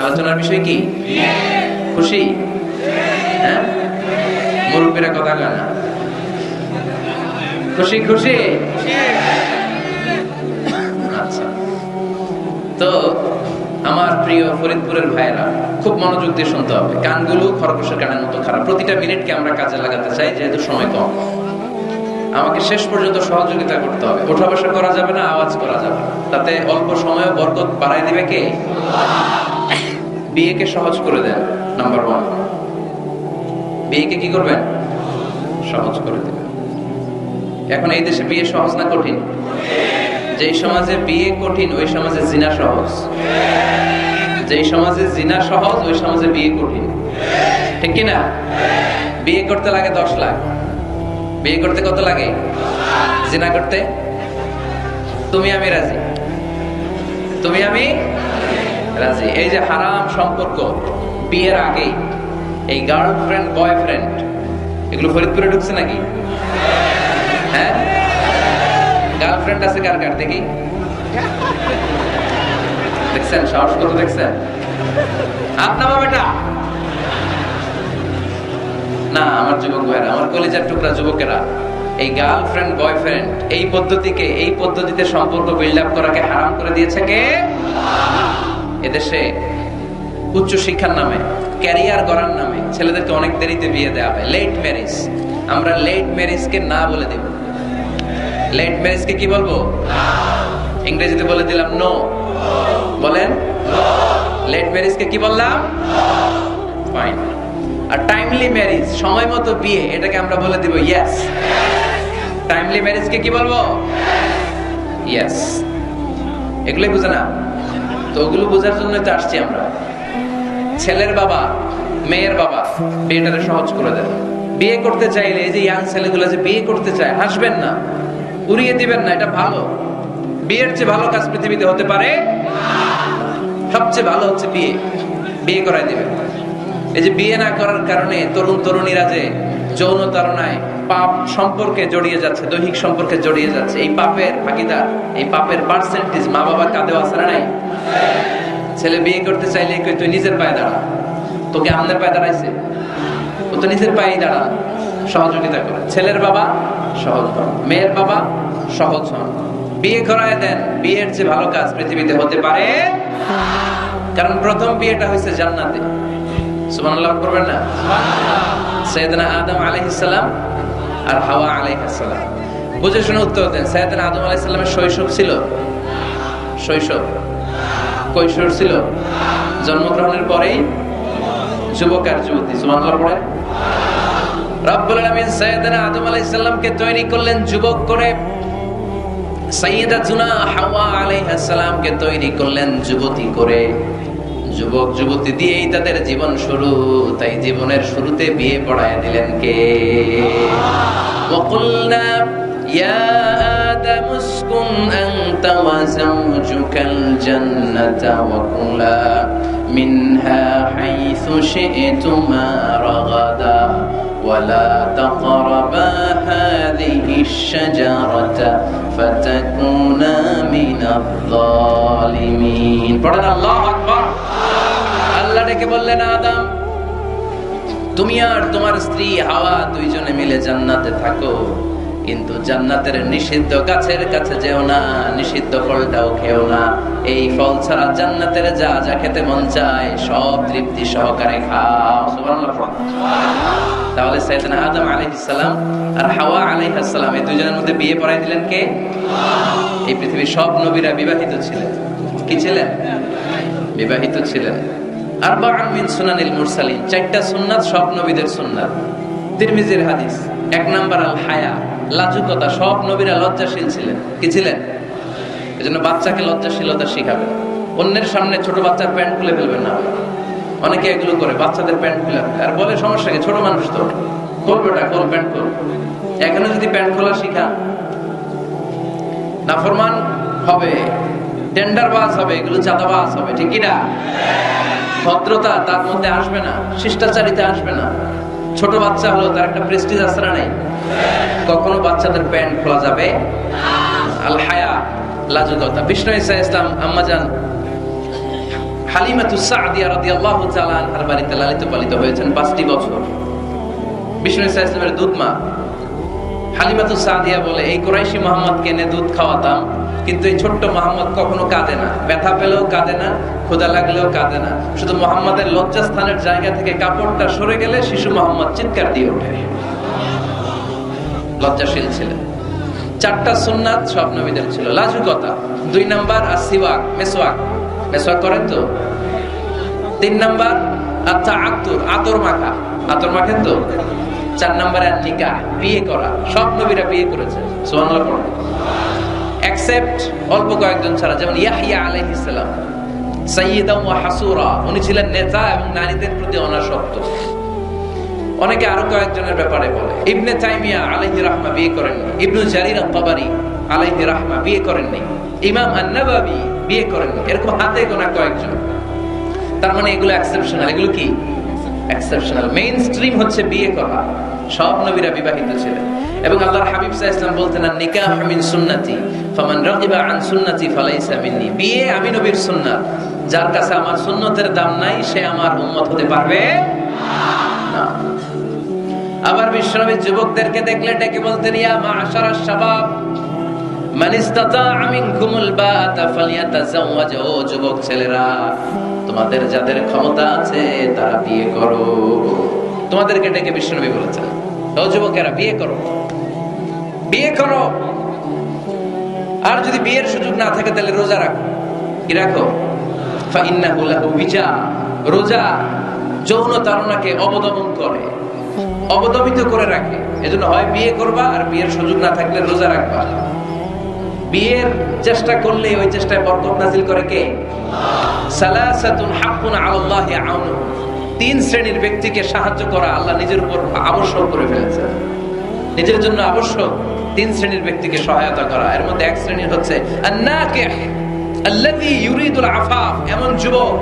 আলোচনার বিষয় কি? খুশি? হ্যাঁ, মুরব্বীরা কথা কয় না। খুশি খুশি? আচ্ছা, তো আমার প্রিয় ফরিদপুরের ভাইয়েরা খুব মনোযোগ দিয়ে শুনতে হবে। কানগুলো খরগোশের কানের মতো খারাপ। প্রতিটা মিনিটকে আমরা কাজে লাগাতে চাই, যেহেতু সময় কম। আমাকে শেষ পর্যন্ত সহযোগিতা করতে হবে। ওঠা বসা করা যাবে না, আওয়াজ করা যাবে না। তাতে অল্প সময়ে বরকত বাড়াই দিবে কে? বিয়েকে সহজ করে দেন, নাম্বার 1। বিয়েকে কি করবেন? সহজ করে দেবেন। এখন এই দেশে বিয়ে সহজ না কঠিন? যেই সমাজে বিয়ে কঠিন ওই সমাজে জিনা সহজ। যেই সমাজে জিনা সহজ ওই সমাজে বিয়ে কঠিন, ঠিক কিনা? বিয়ে করতে লাগে 10 লাখ। বিয়ে করতে কত লাগে? জিনা করতে? তুমি আমি রাজি, তুমি আমি রাজি। এই যে হারাম সম্পর্ক বিয়ের আগে, এই গার্লফ্রেন্ড বয়ফ্রেন্ড, এগুলো ফরিদপুরে ঢুকছে নাকি? হ্যাঁ, গার্লফ্রেন্ড আছে কার কার দেখি? দেখছেন সাহস কত? দেখছেন? আপনার বেটা না, আমার যুবক ভাইরা, আমার কলেজের টুকরা যুবকেরা, এই গার্লফ্রেন্ড বয়ফ্রেন্ড এই পদ্ধতিতে সম্পর্ক বিল্ড আপ করাকে হারাম করে দিয়েছে কে? এদেশে উচ্চ শিক্ষার নামে, ক্যারিয়ার গড়ার নামে ছেলেদেরকে অনেক দেরিতে বিয়ে দেওয়া হয়, লেট ম্যারেজ। আমরা লেট ম্যারেজকে না বলে দেব। লেট ম্যারেজকে কি বলবো? ইংরেজিতে বলে দিলাম নো। বলেন, লেট ম্যারেজকে কি বললাম? ফাইন। আর টাইমলি ম্যারেজ, সময় মতো বিয়ে, এটাকে আমরা বলে দিব ইয়েস। টাইমলি ম্যারেজকে কি বলবো? ইয়েস। এগুলোই বুঝে না তো, ওগুলো বোঝার জন্য তো আসছি আমরা। ছেলের বাবা মেয়ের বাবা বিয়েটাকে সহজ করে দেন। বিয়ে করতে চাইলে এই যে ইয়াং ছেলেগুলো যে বিয়ে করতে চায়, হাসবেন না, উড়িয়ে দিবেন না, এটা ভালো। বিয়ের চেয়ে ভালো কাজ পৃথিবীতে হতে পারে? সবচেয়ে ভালো হচ্ছে বিয়ে। বিয়ে করাই দিবেন। এই যে বিয়ে না করার কারণে তরুণ তরুণীরা যে যৌন তাড়নায়, পাপ সম্পর্কে জড়িয়ে যাচ্ছে, দৈহিক সম্পর্কে জড়িয়ে যাচ্ছে, এই পাপের ভাগীদার, এই পাপের পার্সেন্টেজ মা বাবার কাঁধেও আছে না নাই? ছেলে বিয়ে করতে চাইলে কই তুই নিজের পায়ে দাঁড়া, তোকে আমাদের পায়ে দাঁড়াইছে? ও তো নিজের পায়েই দাঁড়া। সহযোগিতা করে। ছেলের বাবা সহজ হন, মেয়ের বাবা সহজ হন, বিয়ে করায় দেন। বিয়ের যে ভালো কাজ পৃথিবীতে হতে পারে, কারণ প্রথম বিয়েটা হয়েছে জান্নাতে। সুবহানাল্লাহ করবেন না? সাইয়েদনা আদম আলাইহিস সালাম আর হাওয়া আলাইহিস সালাম। বুঝে শুনে উত্তর দেন। সাইয়েদনা আদম আলাইহিস সালামের শৈশব ছিল? শৈশব, কৈশোর ছিল? জন্মগ্রহণের পরেই যুবক আর যুবতী। সুবহানাল্লাহ পড়ে। রব্বুল আলামিন সাইয়েদনা আদম আলাইহিস সালামকে তৈরি করলেন যুবক করে, সাইয়েদাতুনা হাওয়া আলাইহিস সালামকে তৈরি করলেন যুবতী করে। যুবক যুবতী দিয়েই তাদের জীবন শুরু, তাই জীবনের শুরুতে বিয়ে পড়ায় দিলেন কে? ওয়াকুলনা ইয়া আদম উসকুন আনতা ওয়া যাওজুকাল জান্নাতা ওয়া কুলা মিনহা হাইসু শি'তুমা রাগাদা ওয়া লা তাকরাবা হাযিহিশ শাজারাতা ফাতাকুনা মিনাল যালিমিন। পড়েন আল্লাহু আকবার। আল্লাহ ডেকে বললেন, আদম তুমি আর তোমার স্ত্রী হাওয়া দুইজনে মিলে জান্নাতে থাকো, কিন্তু জান্নাতের নিষিদ্ধ গাছের কাছে যেও না, নিষিদ্ধ ফলটাও খেও না। এই ফল ছাড়া জান্নাতের যা যা খেতে মন চায় সব তৃপ্তি সহকারে খাও। সুবহানাল্লাহ। তাহলে সাইয়েদনা আদম আলাইহিস সালাম আর হাওয়া আলাইহিস সালাম এই দুইজনের মধ্যে বিয়ে পড়াই দিলেন কে? এই পৃথিবীর সব নবীরা বিবাহিত ছিলেন। কি ছিলেন? বিবাহিত ছিলেন। আরবাউন মিন সুনানিল মুরসালিন, 4টা সুন্নাত সব নবীদের সুন্নাত। তিরমিজির হাদিস। 1 নাম্বার আল হায়া, লাজুকতা। সব নবীরা লজ্জাশীল ছিলেন। কি ছিলেন? এজন্য বাচ্চাকে লজ্জাশীলতা শিখাবেন। অন্যের সামনে ছোট বাচ্চার প্যান্ট খুলে ফেলবেন না। অনেকে এগুলো করে, বাচ্চাদের প্যান্ট খুলে আর বলে সমস্যা কি, ছোট মানুষ তো, খোল বেটা খোল, প্যান্ট খোল। এখানে যদি প্যান্ট খোলা শিখান, নাফরমান হবে, টেন্ডারবাজ হবে, এগুলো চাঁদাবাজ হবে, ঠিক কি না? ভদ্রতা তার মধ্যে আসবে না, শিষ্টাচারিতা আসবে না। ছোট বাচ্চা হলো, তার একটা প্রেস্টিজ আছে না নাই? কখনো বাচ্চাদের প্যান্ট খোলা যাবে? আল হায়া, লাজুকতা। বিষ্ণু ঈসা ইসলাম আম্মাজান হালিমাতুস সাদিয়া রাদিয়াল্লাহু তাআলা আনহার বাড়িতে লালিত পালিত হয়েছেন 5টি বছর। বিষ্ণু সাল্লাল্লাহু আলাইহি ওয়াসাল্লামের দুধ মা হালিমাতুস সাদিয়া বলে, এই কুরাইশি মুহাম্মদকে এনে দুধ খাওয়াতাম, কিন্তু এই ছোট্ট মুহাম্মদ কখনো কাঁদে না, ব্যথা পেলেও কাঁদে না, ক্ষুধা লাগলেও কাঁদে না। শুধু মুহাম্মদের লজ্জাস্থানের জায়গা থেকে কাপড়টা সরে গেলে শিশু মুহাম্মদ চিৎকার দিয়ে ওঠে। লজ্জাশীল ছিলেন। 4টা সুন্নাত সব নবীদের ছিল। লাজুকতা। 2 নাম্বার আসিওয়াক, মেসওয়াক। মেসওয়াক করেন তো? 3 নাম্বার আত্তাআতুর, আতর মাখা। আতর মাখেন তো? 4 নাম্বার নিকাহ, বিয়ে করা। সব নবীরা বিয়ে করেছেন। সুবহানাল্লাহ পড়ুন। এক্সেপ্ট অল্প কয়েকজন ছাড়া, যেমন ইয়াহইয়া আলাইহিস সালাম, সাইয়্যিদাম ওয়া হাসুরা, উনি ছিলেন নেতা এবং নারীদের প্রতি অনাসক্ত। অনেকে আরো কয়েকজনের ব্যাপারে বলে। ইবনে তাইমিয়া আলাইহি রাহমা বিয়ে করেননি, ইবনু জারির আত-তাবারি আলাইহি রাহমা বিয়ে করেননি, ইমাম আন-নাওয়াবি বিয়ে করেননি, এরকম হাতে গোনা কয়েকজন। তার মানে এগুলো এক্সেপশনাল। এগুলো কি এক্সেপশনাল? মেইন স্ট্রিম হচ্ছে বিয়ে করা। সব নবীরা বিবাহিত ছিলেন। এবং আল্লাহর হাবিব সাল্লাল্লাহু আলাইহি ওয়াসাল্লাম বলতেন, নিকাহু মিন সুন্নতি ফামান রাগিবা আন সুন্নতি ফালাইসা মিন্নি। বিয়ে আমি নবীর সুন্নাত, যার কাছে আমার সুন্নতের দাম নাই সে আমার উম্মত হতে পারবে না। আবার বিশ্বনবী যুবকদেরকে দেখলে ডেকে বলতেন, ইয়া মা'শারাশ শাবাব মান ইসতাতা'a মিনকুমুল বা'তা ফালইয়াতাযাওয়াজ। ও যুবক ছেলেরা, তোমাদের যাদের ক্ষমতা আছে তারা বিয়ে করো। তোমাদেরকে ডেকে বিশ্বনবী বলেছেন, ও যুবকেরা বিয়ে করো, বিয়ে করো। আর যদি বিয়ের সুযোগ না থাকে তাহলে রোজা রাখো। কি রাখো? ফাইন্নাহু লাহু বিজা। রোজা যৌন তাড়নাকে অবদমন করে, অবদমিত করে রাখে। এজন্য হয় বিয়ে করবা, আর বিয়ের সুযোগ না থাকলে রোজা রাখবা। বিয়ের চেষ্টা করলে ওই চেষ্টায় বরকত নাজিল করে কে? সালাসাতুন হাক্কুন আলাল্লাহি আউনুহুম। 3 শ্রেণীর ব্যক্তিকে সাহায্য করা আল্লাহ নিজের উপর আবশ্যক করে ফেলেছেন। নিজের জন্য আবশ্যক 3 শ্রেণীর ব্যক্তিকে সহায়তা করা। এর মধ্যে এক শ্রেণীর হচ্ছে আন-নাকিহ আল্লাযী ইউরিদুল আফাফ। এমন যুবক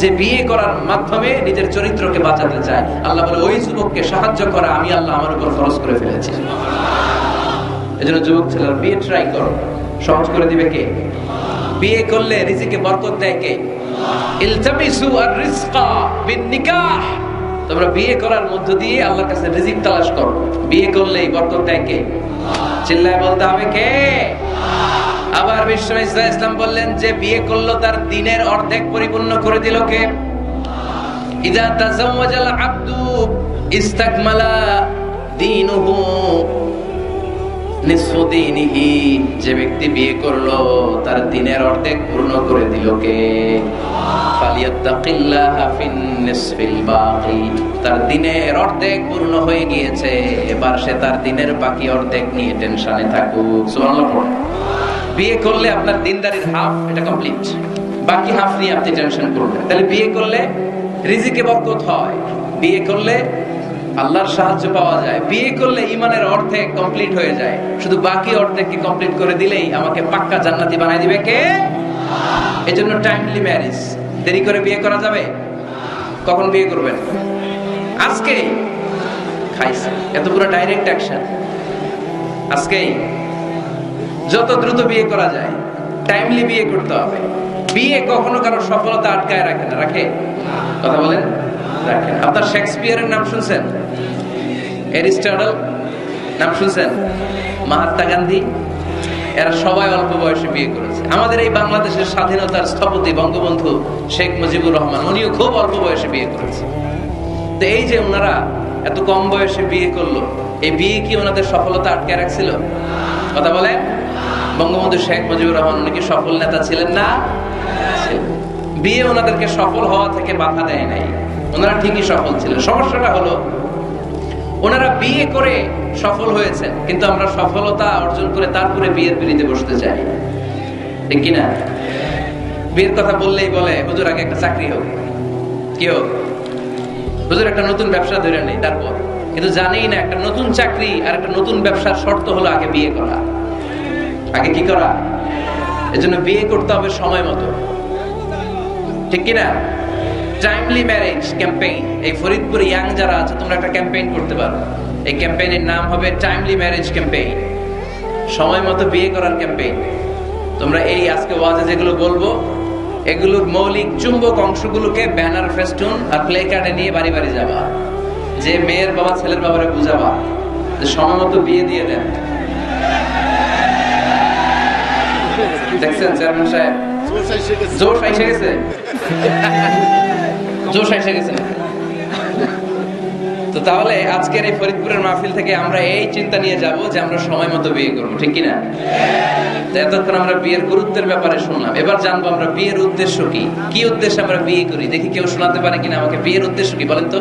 যে বিয়ে করার মাধ্যমে নিজের চরিত্রকে বাঁচাতে চায়। আল্লাহ বলে, ওই যুবককে সাহায্য করা আমি আল্লাহ আমার উপর ফরজ করে ফেলেছি। এজন্য যুবক ছেলেরা বিয়ে ট্রাই করো। সহজ করে দিবে কে? বিয়ে করলে রিজিকে বরকত দেয় কে? ইলতামিসু আর-রিজকা বিন-নিকাহ। তোমরা বিয়ে করার মধ্য দিয়ে আল্লাহর কাছে রিজিক তালাশ করো। বিয়ে করলেই বরকত দেয় কে? চিল্লায় বলতে হবে কে? আবার বিশ্বনবী সাল্লাল্লাহু আলাইহি ওয়াসাল্লাম বললেন, যে বিয়ে করলো তার দিনের অর্ধেক পরিপূর্ণ করে দিল কে? ইযা তাযাওয়াজাল আবদু ইস্তাকমালা দীনুহু নিসফু দীনিহি। যে ব্যক্তি বিয়ে করলো তার দিনের অর্ধেক পূর্ণ করে দিল কে? ফালিয়াত্তাকিল্লাহা ফিন নিসফিল বাকি। তার দিনের অর্ধেক পূর্ণ হয়ে গিয়েছে, এবার সে তার দিনের বাকি অর্ধেক নিয়ে টেনশনে থাকুক। সুবহানাল্লাহ। বিয়ে করলে আপনার দিনদারির হাফ এটা কমপ্লিট, বাকি হাফ নিয়ে আপনি টেনশন করবেন। তাহলে বিয়ে করলে রিজিকে বরকত হয়, বিয়ে করলে আল্লাহর সাহায্য পাওয়া যায়, বিয়ে করলে ঈমানের অর্ধেক কমপ্লিট হয়ে যায়। শুধু বাকি অর্ধেককে কমপ্লিট করে দিলেই আমাকে পাক্কা জান্নাতি বানাই দিবে কে? এজন্য টাইমলি ম্যারেজ। দেরি করে বিয়ে করা যাবে? কখন বিয়ে করবেন? আজকেই। খাইছে এত পুরো ডাইরেক্ট অ্যাকশন। আজকেই। যত দ্রুত বিয়ে করা যায় টাইমলি বিয়ে করতে হবে। বিয়ে কখনো কারো সফলতা আটকায় রাখে না। রাখে? কথা বলেন। রাখেন। আপনার শেক্সপিয়ারের নাম শুনছেন? অ্যারিস্টটল নাম শুনছেন? মহাত্মা গান্ধী? এরা সবাই অল্প বয়সে বিয়ে করেছে। আমাদের এই বাংলাদেশের স্বাধীনতার স্থপতি বঙ্গবন্ধু শেখ মুজিবুর রহমান, উনিও খুব অল্প বয়সে বিয়ে করেছে। তো এই যে ওনারা এত কম বয়সে বিয়ে করলো, এই বিয়ে কি ওনাদের সফলতা আটকায় রাখছিল? কথা বলেন। বঙ্গবন্ধু শেখ মুজিবুর রহমান উনি কি সফল নেতা ছিলেন না? বিয়ে ওনাদেরকে সফল হওয়া থেকে বাধা দেয় নাই, ওনারা ঠিকই সফল ছিলেন। সমস্যাটা হলো ওনারা বিয়ে করে সফল হয়েছেন, কিন্তু আমরা সফলতা অর্জন করে তারপরে বিয়ের পিড়িতে বসতে চাই, ঠিক কিনা? বিয়ের কথা বললেই বলে, হুজুর আগে একটা চাকরি হোক, কি হোক, হুজুর একটা নতুন ব্যবসা ধরে নেই তারপর। কিন্তু জানেই না একটা নতুন চাকরি আর একটা নতুন ব্যবসার শর্ত হলো আগে বিয়ে করা। আগে কি করা? এজন্য বিয়ে করতে হবে সময় মতো, ঠিক কিনা? Timely marriage campaign. এই ফরিদপুর ইয়াং যারা আছে তোমরা একটা ক্যাম্পেইন করতে পারো। এই ক্যাম্পেইনের নাম হবে টাইমলি ম্যারেজ ক্যাম্পেইন, সময় মতো বিয়ে করার ক্যাম্পেইন। তোমরা এই আজকে ওয়াজে যেগুলো বলবো এগুলোর মৌলিক চুম্বক অংশগুলোকে ব্যানার, ফেস্টুন আর প্লে কার্ডে নিয়ে বাড়ি বাড়ি যাবা, যে মেয়ের বাবা ছেলের বাবারে বুঝাবা যে সময় মতো বিয়ে দিয়ে দেন। দেখছেন চেয়ারম্যান সাহেব জোশ এসে গেছে, জোশ এসে গেছে। তো তাহলে আজকের এই ফরিদপুরের মাহফিল থেকে আমরা এই চিন্তা নিয়ে যাব যে আমরা সময় মতো বিয়ে করবো, ঠিক কিনা? এতক্ষণ আমরা বিয়ের গুরুত্বের ব্যাপারে শুনলাম, এবার জানবো আমরা বিয়ের উদ্দেশ্য কি, কি উদ্দেশ্যে আমরা বিয়ে করি। দেখি কেউ শোনাতে পারে কিনা আমাকে বিয়ের উদ্দেশ্য কি বলেন তো?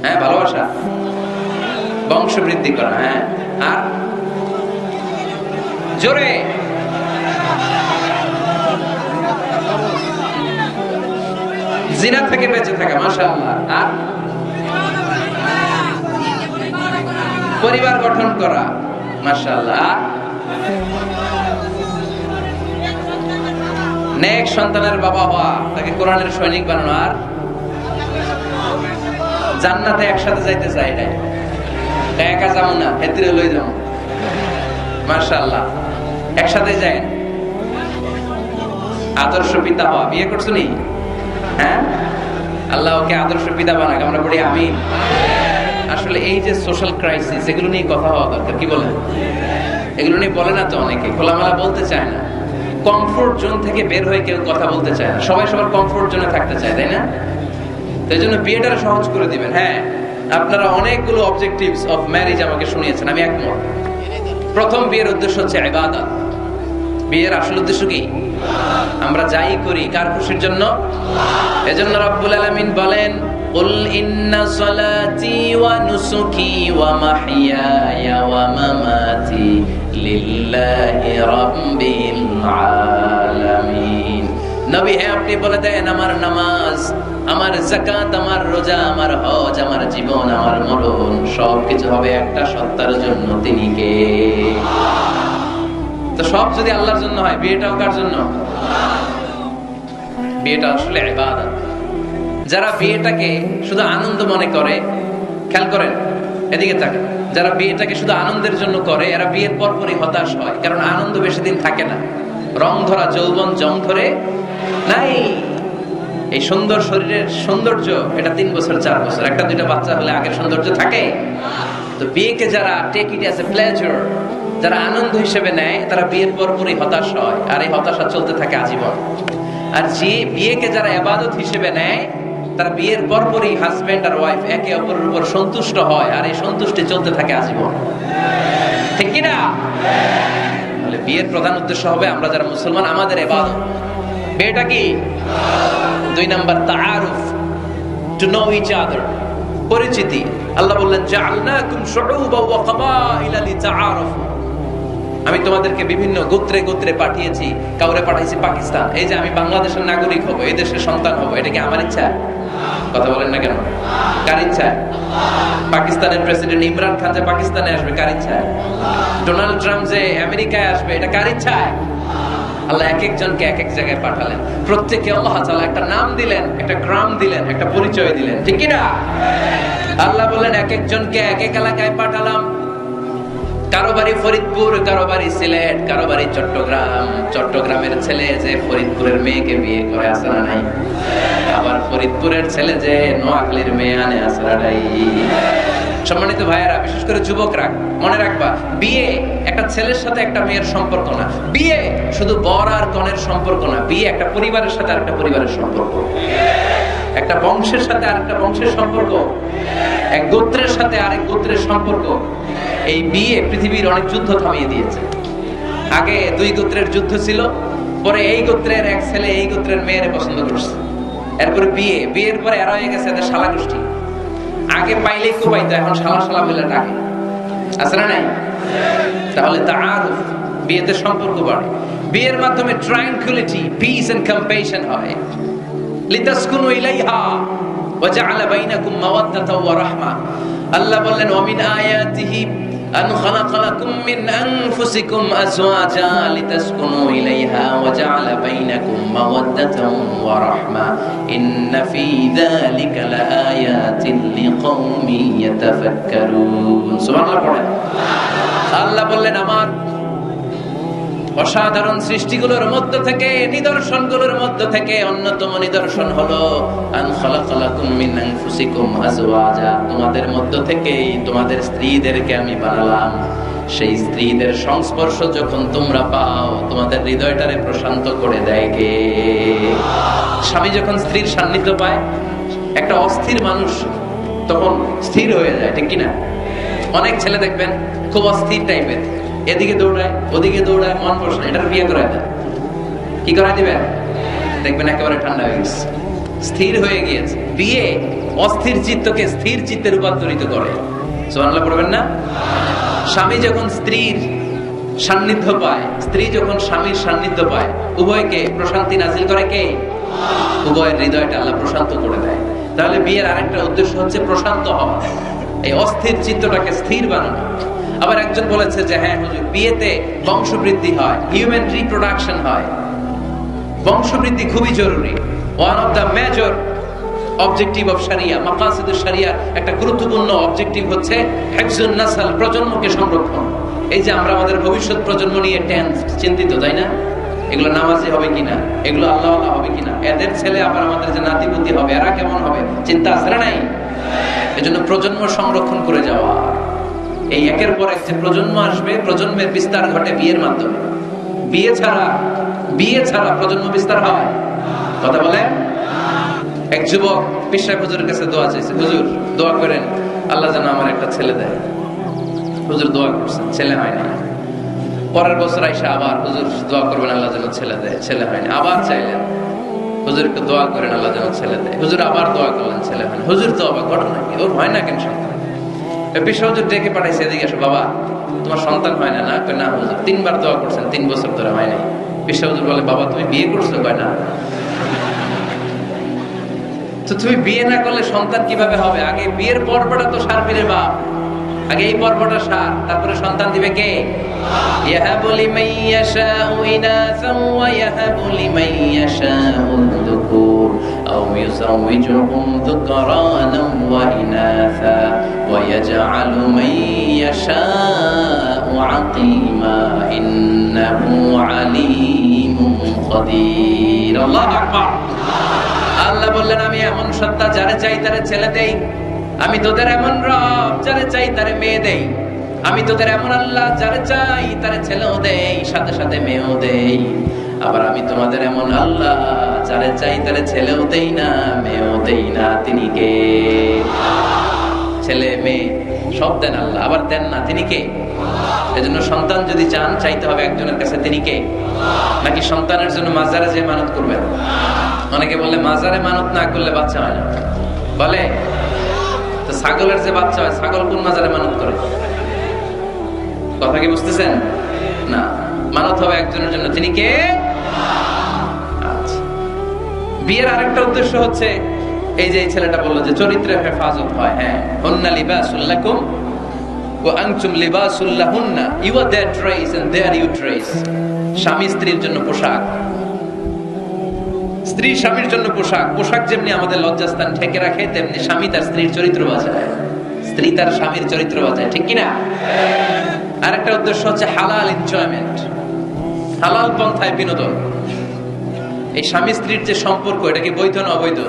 হ্যাঁ, ভালোবাসা, বংশ বৃদ্ধি করা। হ্যাঁ, আর জোরে জিনা থেকে বেঁচে থাকা, মাশাআল্লাহ। আর পরিবার গঠন করা, মাশাআল্লাহ। নেক সন্তানের বাবা হওয়া, তাকে কোরআনের সৈনিক বানানো। আর জান্নাতে একসাথে যাইতে চাই, এটাই একা যাবো না, হেতরে লই যাবো, মাশাআল্লাহ। একসাথে যাই। আদর্শ পিতা হওয়া, বিয়ে করছো নি? হ্যাঁ, আল্লাহ ওকে আদর্শ পিতা বানাক, আমরা বলি আমিন। আসলে এই যে সোশ্যাল ক্রাইসিস, এগুলো নিয়ে কথা হওয়া দরকার, কি বলেন? এগুলো নিয়ে বলে না তো অনেকে, খোলামেলা বলতে চায় না। কমফোর্ট জোন থেকে বের হয়ে কেউ কথা বলতে চায় না, সবাই সবার কমফোর্ট জোনে থাকতে চায়, তাই না? তাই জন্য বিয়েটা সহজ করে দিবেন। হ্যাঁ, আপনারা অনেকগুলো অবজেক্টিভস অফ ম্যারেজ আমাকে শুনিয়েছেন, আমি একমত। প্রথম, বিয়ের উদ্দেশ্য হচ্ছে ইবাদত। বিয়ের আসল উদ্দেশ্য কি? আমরা যাই করি কার খুশির জন্য? এজন্য রব্বুল আলামিন বলেন, কুল ইন্না সলাতি ওয়া নুসুকি ওয়া মাহইয়ায়া ওয়া মামাতি লিল্লাহি রাব্বিল আলামিন। নবী হে, আপনি বলে দেন আমার নামাজ, আমার যাকাত, আমার রোজা, আমার হজ, আমার জীবন, আমার মরণ সবকিছু হবে একটা সত্তার জন্য, তিনি কে? তো সব যদি আল্লাহর জন্য হয়, বিয়েটাও কার জন্য? বিয়েটা আসলে ইবাদত। যারা বিয়েটাকে শুধু আনন্দ মনে করে, খেয়াল করেন, এদিকে তাকান, যারা বিয়েটাকে শুধু আনন্দের জন্য করে, এরা বিয়ের পরপরই হতাশ হয়, কারণ আনন্দ বেশি দিন থাকে না। রং ধরা যৌবন জং ধরে নাই। এই সুন্দর শরীরের সৌন্দর্য, এটা 3 বছর 4 বছর, একটা দুইটা বাচ্চা হলে আগের সৌন্দর্য থাকে? তো বিয়েকে যারা take it as a pleasure, যারা আনন্দ হিসেবে নেয়, তারা বিয়ের পরপরই হতাশ হয়, আর এই হতাশা চলতে থাকে আজীবন। আর যে বিয়েকে যারা ইবাদত হিসেবে নেয়, তারা বিয়ের পরপরই হাজবেন্ড আর ওয়াইফ একে অপরের উপর সন্তুষ্ট হয়, আর এই সন্তুষ্টি চলতে থাকে আজীবন, ঠিক কি না? তাহলে বিয়ের প্রধান উদ্দেশ্য হবে, আমরা যারা মুসলমান, আমাদের ইবাদত। বিয়েটা কি? 2 নাম্বার, তাআরুফ, টু নো ইচ আদার, পরিচিতি। আল্লাহ বললেন, জাআলনাকুম শুউবান ওয়া ক্বাবাইলা লিতাআরাফু। আমি তোমাদেরকে বিভিন্ন গোত্রে গোত্রে পাঠিয়েছি। কাউরে পাঠাইছি পাকিস্তান, এই যে আমি বাংলাদেশের নাগরিক হব, এই দেশের সন্তান হব, এটা কি আমার ইচ্ছা? কথা বলেন না কেন? কার ইচ্ছা? পাকিস্তানের প্রেসিডেন্ট ইমরান খান যে পাকিস্তানে আসবে, কার ইচ্ছা? ডোনাল্ড ট্রাম্প যে আমেরিকায় আসবে, এটা কার ইচ্ছা? আল্লাহ এক একজনকে এক এক জায়গায় পাঠালেন, প্রত্যেককে আল্লাহ তাআলা একটা নাম দিলেন, একটা গ্রাম দিলেন, একটা পরিচয় দিলেন, ঠিক কি না? আল্লাহ বললেন, এক একজনকে এক এক এলাকায় পাঠালাম। কারো বাড়ি ফরিদপুর, কারো বাড়ি সিলেট, কারো বাড়ি চট্টগ্রাম। চট্টগ্রামের ছেলে যে ফরিদপুরের মেয়েকে বিয়ে করে, আছে না নাই? আবার ফরিদপুরের ছেলে যে নোয়াখালীর মেয়ে আনে, আছে না নাই? সম্মানিত ভাইয়েরা, বিশেষ করে যুবকরা, মনে রাখবা, বিয়ে একটা ছেলের সাথে একটা মেয়ের সম্পর্ক না। বিয়ে শুধু বর আর কনের সম্পর্ক না। বিয়ে একটা পরিবারের সাথে আরেকটা পরিবারের সম্পর্ক, একটা বংশের সাথে আরেকটা বংশের সম্পর্ক, এক গোত্রের সাথে আরেক গোত্রের সম্পর্ক। এই বিয়ে পৃথিবীর অনেক যুদ্ধ থামিয়ে দিয়েছে। আগে 2 গোত্রের যুদ্ধ ছিল, পরে এই গোত্রের এক ছেলে এই গোত্রের মেয়েরে পছন্দ করছে, এরপরে বিয়ের পরে এরা হয়ে গেছে এদের শালা গোষ্ঠী। আগে পাইলেই কোবাইতো, এখন শালা শালা বলে ডাকে, আছে না নাই? তাহলে তাআরুফ, বিয়েতে সম্পর্ক বাড়ে। বিয়ের মাধ্যমে ট্রাঙ্কুইলিটি, পিস এন্ড কম্প্যাশন হয়। লিতাসকুনু ইলাইহা ওয়া জাআলা বাইনাকুম মাওয়াদ্দাতাও ওয়া রাহমা। আল্লাহ বললেন, ওয়া মিন আয়াতিহি আন খালাকা লাকুম মিন আনফুসিকুম আজওয়াজা লিতাসকুনু ইলাইহা ওয়া জাআলা বাইনাকুম মাওয়াদ্দাতাও ওয়া রাহমা ইন্না ফী যালিকা লাআয়াতিন লিকাওমিন ইয়াতাফাক্কারুন। সুবহানাল্লাহ পড়েন। আল্লাহ বললেন, অসাধারণ সৃষ্টিগুলোর মধ্য থেকে, নিদর্শনগুলোর মধ্য থেকে অন্যতম নিদর্শন হলো আন খালাকালাকুম মিন আনফুসিকুম আজওয়াজা, তোমাদের মধ্য থেকেই তোমাদের স্ত্রীদেরকে আমি বানালাম। সেই স্ত্রীদের সংস্পর্শ যখন তোমরা পাও, তোমাদের হৃদয়টারে প্রশান্ত করে দেয় কে? স্বামী যখন স্ত্রীর সান্নিধ্য পায়, একটা অস্থির মানুষ তখন স্থির হয়ে যায়, ঠিক কিনা? অনেক ছেলে দেখবেন খুব অস্থির টাইপের, এদিকে দৌড়ায় ওদিকে দৌড়ায়, মন বসে না, এটার বিয়ে করায় দেয়। কি করায় দিবেন? দেখবেন একেবারে ঠান্ডা হয়ে গেছে, স্থির হয়ে গিয়েছে। বিয়ে অস্থির চিত্তকে স্থির চিত্তে রূপান্তরিত করে। সুবহানাল্লাহ পড়বেন না? স্বামী যখন স্ত্রীর সান্নিধ্য পায়, স্ত্রী যখন স্বামীর সান্নিধ্য পায়, উভয়কে প্রশান্তি নাজিল করে কে? উভয়ের হৃদয়টা আল্লাহ প্রশান্ত করে দেয়। তাহলে বিয়ের আরেকটা উদ্দেশ্য হচ্ছে প্রশান্ত হওয়া, এই অস্থির চিত্তটাকে স্থির বানানো। আবার একজন বলেছে যে হ্যাঁ হুজুর, বিয়েতে বংশবৃদ্ধি হয়, হিউম্যান রিপ্রোডাকশন হয়, বংশবৃদ্ধি খুবই জরুরি। One of the major objective of শরিয়া, মাকাসিদুশ শরিয়া, একটা গুরুত্বপূর্ণ অবজেক্টিভ হচ্ছে হিফজুন নাসল, প্রজন্মকে সংরক্ষণ। এই যে আমরা আমাদের ভবিষ্যৎ প্রজন্ম নিয়ে চিন্তিত, তাই না? এগুলো নামাজি হবে কিনা, এগুলো আল্লাহ হবে কিনা, এদের ছেলে আবার আমাদের যে নাতিপুতি হবে এরা কেমন হবে, চিন্তা আছে না নাই? এজন্য প্রজন্ম সংরক্ষণ করে যাওয়া। এই একের পর এক যে প্রজন্ম আসবে, প্রজন্মের বিস্তার ঘটে বিয়ের মাধ্যমে। বিয়ে ছাড়া প্রজন্ম বিস্তার হয়? কথা বলেন। এক যুবক পীর সাহেব হুজুরের কাছে দোয়া চাইছে, হুজুর দোয়া করেন আল্লাহ যেন আমার একটা ছেলে দেয়। হুজুর দোয়া করছেন, ছেলে হয় না। পরের বছর আইসা আবার হুজুর দোয়া করবেন আল্লাহ যেন ছেলে দেয়, ছেলে হয় না। আবার চাইলেন হুজুরকে দোয়া করেন আল্লাহ যেন ছেলে দেয়। হুজুর আবার দোয়া করলেন, ছেলে হয় না। হুজুর তো অবাক, ঘটনা কি, ওর হয় না কেন সন্তান? পীর সাহেব হুজুর ডেকে পাঠাইছে, এদিকে আসো বাবা, তোমার সন্তান হয় না? না কয় না হুজুর, 3 বার দোয়া করছেন, 3 বছর ধরে হয় নাই। পীর সাহেব হুজুর বলে বাবা তুমি বিয়ে করছো? কয় না। তো তুমি বিয়ে না করলে সন্তান কিভাবে হবে? আগে বিয়ের পর্বটা তো সার পীরের বাপ, আগে এই পর্বটা সার, তারপরে সন্তান দিবে কে? ইয়াহাবু লিমান ইয়াশাউ ইনাসান ওয়া ইয়াহাবু লিমান ইয়াশাউ যুকুর আও ইউযাওবিজুহুম যুকরানান ওয়া ইনাসা ওয়া ইয়াজআলু মান ইয়াশাউ আকীমা ইন্নাহু আলীমুন কাদির। আল্লাহু আকবার। আল্লাহ বললেন আমি এমন সত্তা, যারে চাই তারে ছেলে দেই। আমি তোদের এমন রব, যারে চাই তারে মেয়ে দেই। আমি তোদের এমন আল্লাহ, যারে চাই তারে ছেলেও দেই, সাথে সাথে মেয়েও দেই। আবার আমি তোমাদের এমন আল্লাহ, যারে চাই তারে ছেলেও দেই না, মেয়েও দেই না। তিনি কে? ছেলে মেয়ে সব দেন আল্লাহ, আবার দেন না, তিনি কে? এজন্য সন্তান যদি চান, চাইতে হবে একজনের কাছে, তিনি কে? নাকি সন্তানের জন্য মাজারে যে মানত করবেন? অনেকে বলে মাজারে মানত না করলে বাচ্চা হয় না, বলে তো ছাগলের যে বাচ্চা হয়, ছাগল কোন মাজারে মানত করে? কথা কি বুঝতেছেন? না, মানত হবে একজনের জন্য, তিনি কে? আচ্ছা, বিয়ের আরেকটা উদ্দেশ্য হচ্ছে এই যে ছেলেটা বললো যে চরিত্রের হেফাজত হয়। হ্যাঁ, হুন্না লিবাসুল লাকুম ওয়া আনতুম লিবাসুল লাহুন্না, you are their dress and they are you dress. স্বামী স্ত্রীর জন্য পোশাক, স্ত্রী স্বামীর জন্য পোশাক। পোশাক যেমনি আমাদের লজ্জাস্থান ঢেকে রাখে, তেমনি স্বামী তার স্ত্রীর চরিত্র বাঁচায়, স্ত্রী তার স্বামীর চরিত্র বাঁচায়, ঠিক কিনা? আরেকটা উদ্দেশ্য হচ্ছে হালাল এনজয়মেন্ট, হালাল পন্থায় বিনোদন। এই স্বামী স্ত্রীর যে সম্পর্ক, এটা কি বৈধ না অবৈধ?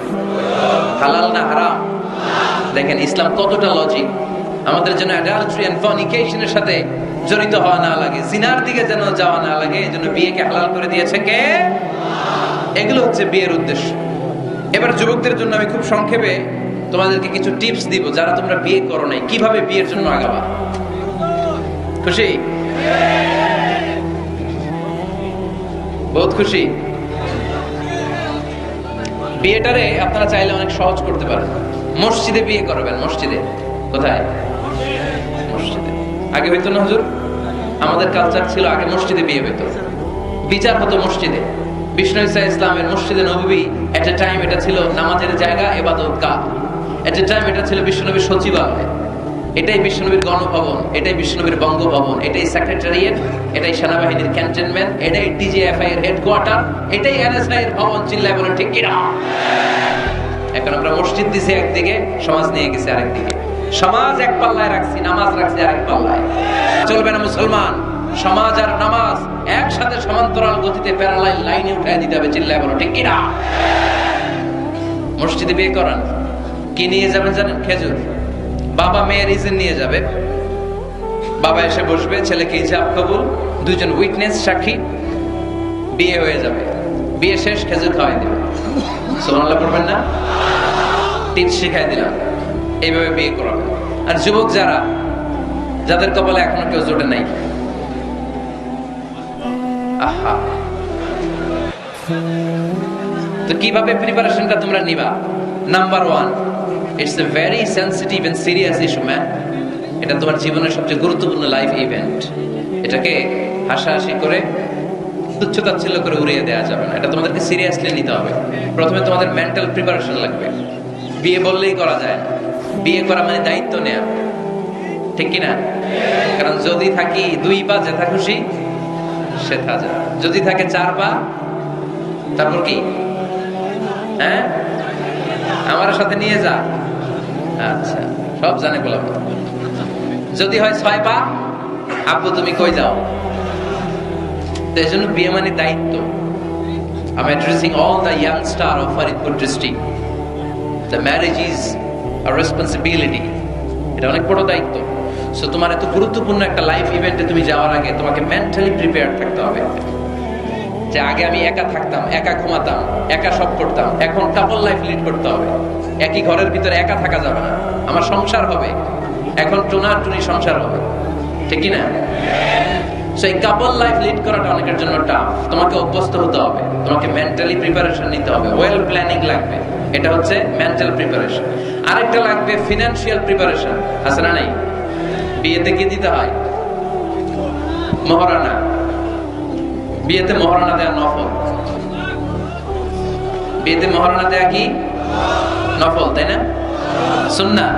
হালাল না হারাম? দেখেন ইসলাম কতটা লজিক। আমাদের জন্য অ্যাডাল্ট্রি এন্ড ফর্নিকেশনের সাথে জড়িত হওয়া না লাগে, জিনার দিকে যেন যাওয়া না লাগে, এজন্য বিয়েকে হালাল করে দিয়েছে কে? এগুলো হচ্ছে বিয়ের উদ্দেশ্য। এবার যুবকদের জন্য আমি খুব সংক্ষেপে তোমাদেরকে কিছু টিপস দিব, যারা তোমরা বিয়ে করো নাই, কিভাবে বিয়ের জন্য আগাবা। খুশি? বহুত খুশি? বিয়েটারে আপনারা চাইলে অনেক সহজ করতে পারেন। মসজিদে বিয়ে করবেন। মসজিদে? কোথায়? মসজিদে। আগে হইতো না হুজুর? আমাদের কালচার ছিল আগে মসজিদে বিয়ে হইতো, বিচার হতো মসজিদে। বিষ্ণু ঈসা ইসলামের মসজিদে নববী এট এ টাইম এটা ছিল নামাজের জায়গা, ইবাদতগাহ। এট এ টাইম এটা ছিল বিশ্বনবীর সচিবালয়, এটাই বিশ্বনবীর গণভবন, এটাই বিশ্বনবীর বঙ্গভবন, এটাই সেক্রেটারিয়েট, এটাই সেনাবাহিনীর ক্যান্টনমেন্ট, এটাই ডিজিএফআই এর হেডকোয়ার্টার, এটাই এনএসআই এর ভবন। চিল্লায় বলেন ঠিক কিনা? এখন আমরা মসজিদ দিছি একদিকে, সমাজ নিয়ে গেছি আরেকদিকে। সমাজ এক পাল্লায় রাখছি, নামাজ রাখছি আরেক পাল্লায়। চলবে না মুসলমান। সমাজ আর নামাজ একসাথে সমান্তরাল গতিতে প্যারালাল লাইনে উঠায় দিতে হবে। চিল্লায় বলো ঠিক কিনা? মসজিদে বিয়ে করান, কি নিয়ে যাবেন জানেন? খেজুর। বাবা মেয়ের ইজেন নিয়ে যাবে, বাবা এসে বসবে, ছেলেকে ইজাব কবুল, দুইজন উইটনেস সাক্ষী, বিয়ে হয়ে যাবে। বিয়ে শেষ, খেজুর খাওয়াই দিবে। সুবহানাল্লাহ পড়বেন না? টিপস শিখাই দিলাম, এইভাবে বিয়ে করাবে। আর যুবক যারা, যাদের কপালে এখনো কেউ জোটে নাই, আহা, তো কিভাবে প্রিপারেশনটা তোমরা নিবা? Number 1, it's a very sensitive and serious issue man. এটা তোমার জীবনের সবচেয়ে গুরুত্বপূর্ণ লাইফ ইভেন্ট। এটাকে হাসাহাসি করে, তুচ্ছতাচ্ছিল্য করে উড়িয়ে দেওয়া যাবে না। এটা তোমাদেরকে সিরিয়াসলি নিতে হবে। প্রথমে তোমাদের মেন্টাল প্রিপারেশন লাগবে। বিয়ে বললেই করা যায় না। বিয়ে করা মানে দায়িত্ব নেয়া, ঠিক কিনা? কারণ যদি থাকি 2 পা, যেথা খুশি সেথা যা। যদি থাকে 4 পা, তারপর কি? হ্যাঁ, আমার সাথে নিয়ে যা। আচ্ছা, সব জানে বললাম। যদি হয় 6 পা, আব্বু তুমি কই যাও? তো এই জন্য বিয়ে মানে দায়িত্ব। I'm addressing all the young star of Faridpur district. The marriage is a responsibility. এটা অনেক বড় দায়িত্ব। সো তোমার এত গুরুত্বপূর্ণ একটা লাইফ ইভেন্টে তুমি যাওয়ার আগে তোমাকে মেন্টালি প্রিপেয়ার থাকতে হবে। যে আগে আমি একা থাকতাম, একা ঘুমাতাম, একা সব করতাম, এখন কাপল লাইফ লিড করতে হবে। একই ঘরের ভিতরে একা থাকা যাবে না। আমার সংসার হবে, এখন টুনাটুনি সংসার হবে, ঠিক কি না? সো এই কাপল লাইফ লিড করাটা অনেকের জন্য টাফ। তোমাকে অভ্যস্ত হতে হবে, তোমাকে মেন্টালি প্রিপারেশন নিতে হবে, ওয়েল প্ল্যানিং লাগবে। এটা হচ্ছে মেন্টাল প্রিপারেশন। আরেকটা লাগবে ফিনান্সিয়াল প্রিপারেশন। আছে না নাই? বিয়েতে কি দিতে হয়? মহারানা। বিয়েতে মহারানা দেয়া নফল। বিয়েতে মহারানা দেয়া কি নফল, তাই না? সুন্নাহ।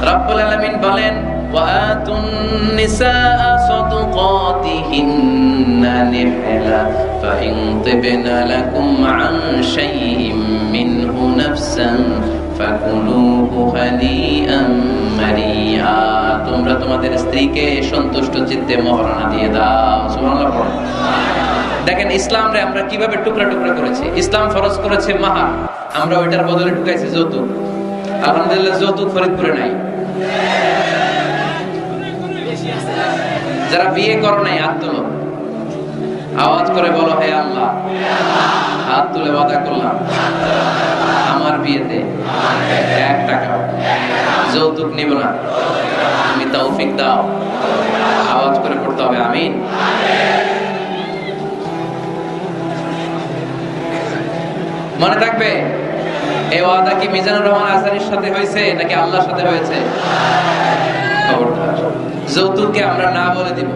রব্বুল আলামিন বলেন, وآتوا النساء صدقاتهن نحلا فإن طبن لكم عن شيء منه نفسا فكلوه هنيئا مريئا। তোমরা তোমাদের স্ত্রীকে সন্তুষ্ট চিত্তে মহারানা দিয়ে দাও। সুবহানাল্লাহ পড়ো। দেখেন ইসলামরে আমরা কিভাবে টুকরা টুকরা করেছি। ইসলাম ফরজ করেছে মাহার, আমরা ওইটার বদলে ঢুকাইছি যৌতুক। আলহামদুলিল্লাহ যৌতুক ফরিদপুরে নাই। যারা বিয়ে করো নাই হাত তুলো, আওয়াজ করে বলো, হে আল্লাহ, হাত তুলে ওয়াদা করলাম আমার বিয়েতে 1 টাকা যৌতুক নিব না, তুমি তৌফিক দাও। আওয়াজ করে পড়তে হবে আমিন। মনে থাকবে, এই ওয়াদা কি মিজানুর রহমান আসারির সাথে হয়েছে নাকি আল্লাহর সাথে হয়েছে? খবরদার, যৌতুককে আমরা না বলে দিব,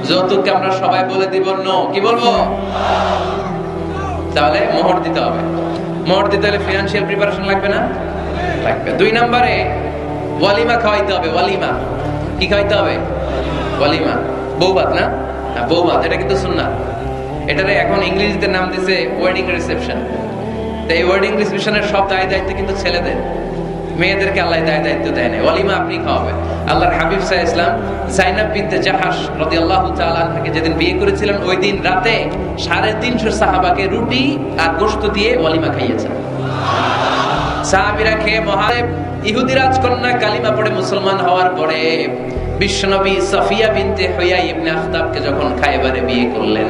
যৌতুককে আমরা সবাই বলে দিব নো। কি বলবো? তাহলে মোহর দিতে হবে। মোহর দিতে হলে ফিনান্সিয়াল প্রিপারেশন লাগবে না? লাগবে। 2 নম্বরে ওয়ালিমা খাওয়াইতে হবে। ওয়ালিমা কি খাওয়াইতে হবে? ওয়ালিমা, বৌভাত না? বৌভাত, এটা কিন্তু সুন্নাহ। এটারে এখন ইংরেজিতে নাম দিয়েছে ওয়েডিং রিসেপশন। তো এই ওয়েডিং রিসেপশনের সব দায় দায়িত্ব কিন্তু ছেলেদের, মেয়েদেরকে আল্লাহ দায় দায়িত্ব দেয় না। ওয়ালিমা আপনি খাওয়াবেন। আল্লাহর হাবিব সাল্লাল্লাহু আলাইহি ওয়াসাল্লাম যায়েনব বিনতে জাহাশ রাদিয়াল্লাহু তাআলা আনহাকে যেদিন বিয়ে করেছিলেন, ওই দিন রাতে 350 সাহাবাকে রুটি আর গোশত দিয়ে ওয়ালিমা খাইয়েছেন। সাহাবীরা খেয়ে মহাদেব ইহুদি রাজকন্যা কালিমা পড়ে মুসলমান হওয়ার পরে বিশ্বনবী সাফিয়া বিনতে হুয়াই ইবনে আখতাবকে যখন খায়বারে বিয়ে করলেন,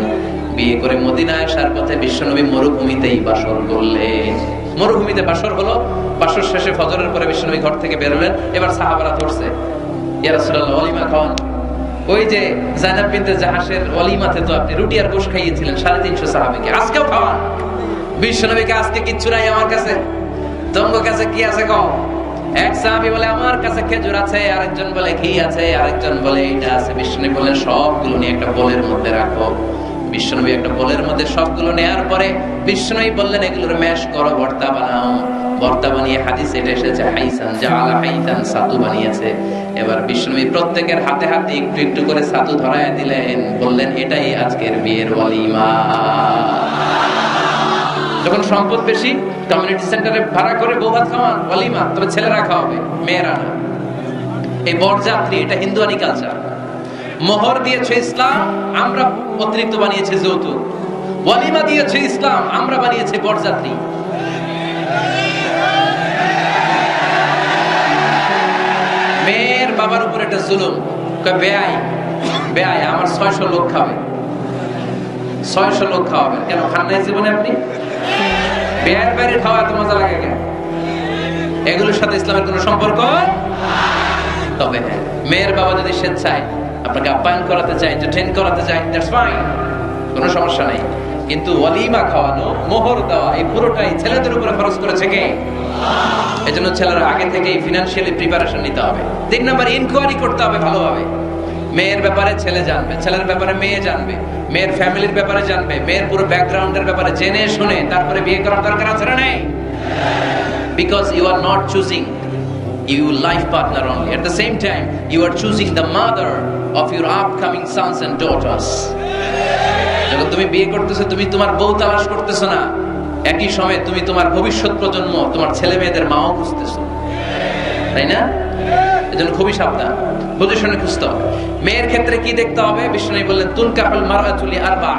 বিয়ে করে মদিনায় আসার পথে বিশ্বনবী মরুভূমিতেই বাসর করলেন। মরুভূমিতে বাসর হলো। বাসর শেষে ফজরের পরে বিশ্বনবী ঘর থেকে বের হলেন। এবার সাহাবারা ধরছে, ইয়া রাসূলুল্লাহ ওয়ালিমা খাওয়ান। ওই যে যায়েনব বিনতে জাহাশের ওয়ালিমাতে তো আপনি রুটি আর গোশত খাইয়েছিলেন 350 সাহাবীকে, আজকেও খাওয়ান। বিশ্বনবীকে আজকে কিচ্ছু নাই আমার কাছে, তোমার কাছে কি আছে কও? এক সাহাবী বলে আমার কাছে খেজুর আছে, আরেকজন বলে ঘি আছে, আরেকজন বলে এটা আছে। বিশ্বনবী বলেন সবগুলো নিয়ে একটা বোলের মধ্যে রাখো। বিশ্বনবী একটা বোলের মধ্যে সবগুলো নেয়ার পরে বিশ্বনবী বললেন এগুলোর ম্যাশ করো, ভর্তা বানাও। ভর্তা বানিয়ে হাদিসে এটা এসেছে হাইসান জাআলা হাইতান, ছাতু বানিয়েছে। এবার বিশ্বনবী প্রত্যেকের হাতে হাতে একটু একটু করে ছাতু ধরায় দিলেন, বললেন এটাই আজকের বিয়ের ওয়ালিমা। যখন সম্পদ বেশি, কমিউনিটি সেন্টারে ভাড়া করে বৌভাত খাওয়ান, ওয়ালিমা। তবে ছেলেরা খাওয়াবে, মেয়েরা না। এই বরযাত্রী, এটা হিন্দুয়ানি কালচার। মোহর দিয়েছে ইসলাম, আমরা অতিরিক্ত বানিয়েছে যৌতুক। ওয়ালিমা দিয়েছে ইসলাম, আমরা বানিয়েছে বরযাত্রী। মেয়ের বাবার উপর একটা জুলুম, বেয়াই বেয়াই আমার 600 লোক খাবে, 600 লোক খাওয়াবেন কেন? খান নাই জীবনে আপনি? বেয়ার বাইরে খাওয়া এত মজা লাগে কেন? এগুলোর সাথে ইসলামের কোনো সম্পর্ক। তবে হ্যাঁ, মেয়ের বাবা যদি স্বেচ্ছায় আপনাকে আপ্যায়ন করাতে চায়, এন্টারটেইন করাতে চায়, দ্যাটস ফাইন, কোনো সমস্যা নাই। কিন্তু ওয়ালিমা খাওয়ানো, মোহর দেওয়া, এই পুরোটাই ছেলেদের উপরে খরচ করেছে কে? এজন্য ছেলেরা আগে থেকেই ফিনান্সিয়ালি প্রিপারেশন নিতে হবে। 3 নাম্বার, ইনকোয়ারি করতে হবে ভালোভাবে। মেয়ের ব্যাপারে ছেলে জানবে, ছেলের ব্যাপারে মেয়ে জানবে, মেয়ের ফ্যামিলির ব্যাপারে জানবে, মেয়ের পুরো ব্যাকগ্রাউন্ডের ব্যাপারে জেনে শুনে তারপরে বিয়ে করার দরকার আছে না নেই? Because you are not choosing your life partner only. At the same time, you are choosing the mother of your upcoming sons and daughters. যখন তুমি বিয়ে করতেছো, তুমি তোমার বউ তালাশ করতেছো না, একই সময়ে তুমি তোমার ভবিষ্যৎ প্রজন্ম, তোমার ছেলে মেয়েদের মাও খুঁজতেছো, তাই না? এজন্য খুবই সাবধান, পজিশনে খুঁজতে হবে। মেয়ের ক্ষেত্রে কি দেখতে হবে? বিষ্ণু বললেন তুনকাহুল মারআতু লিআরবা,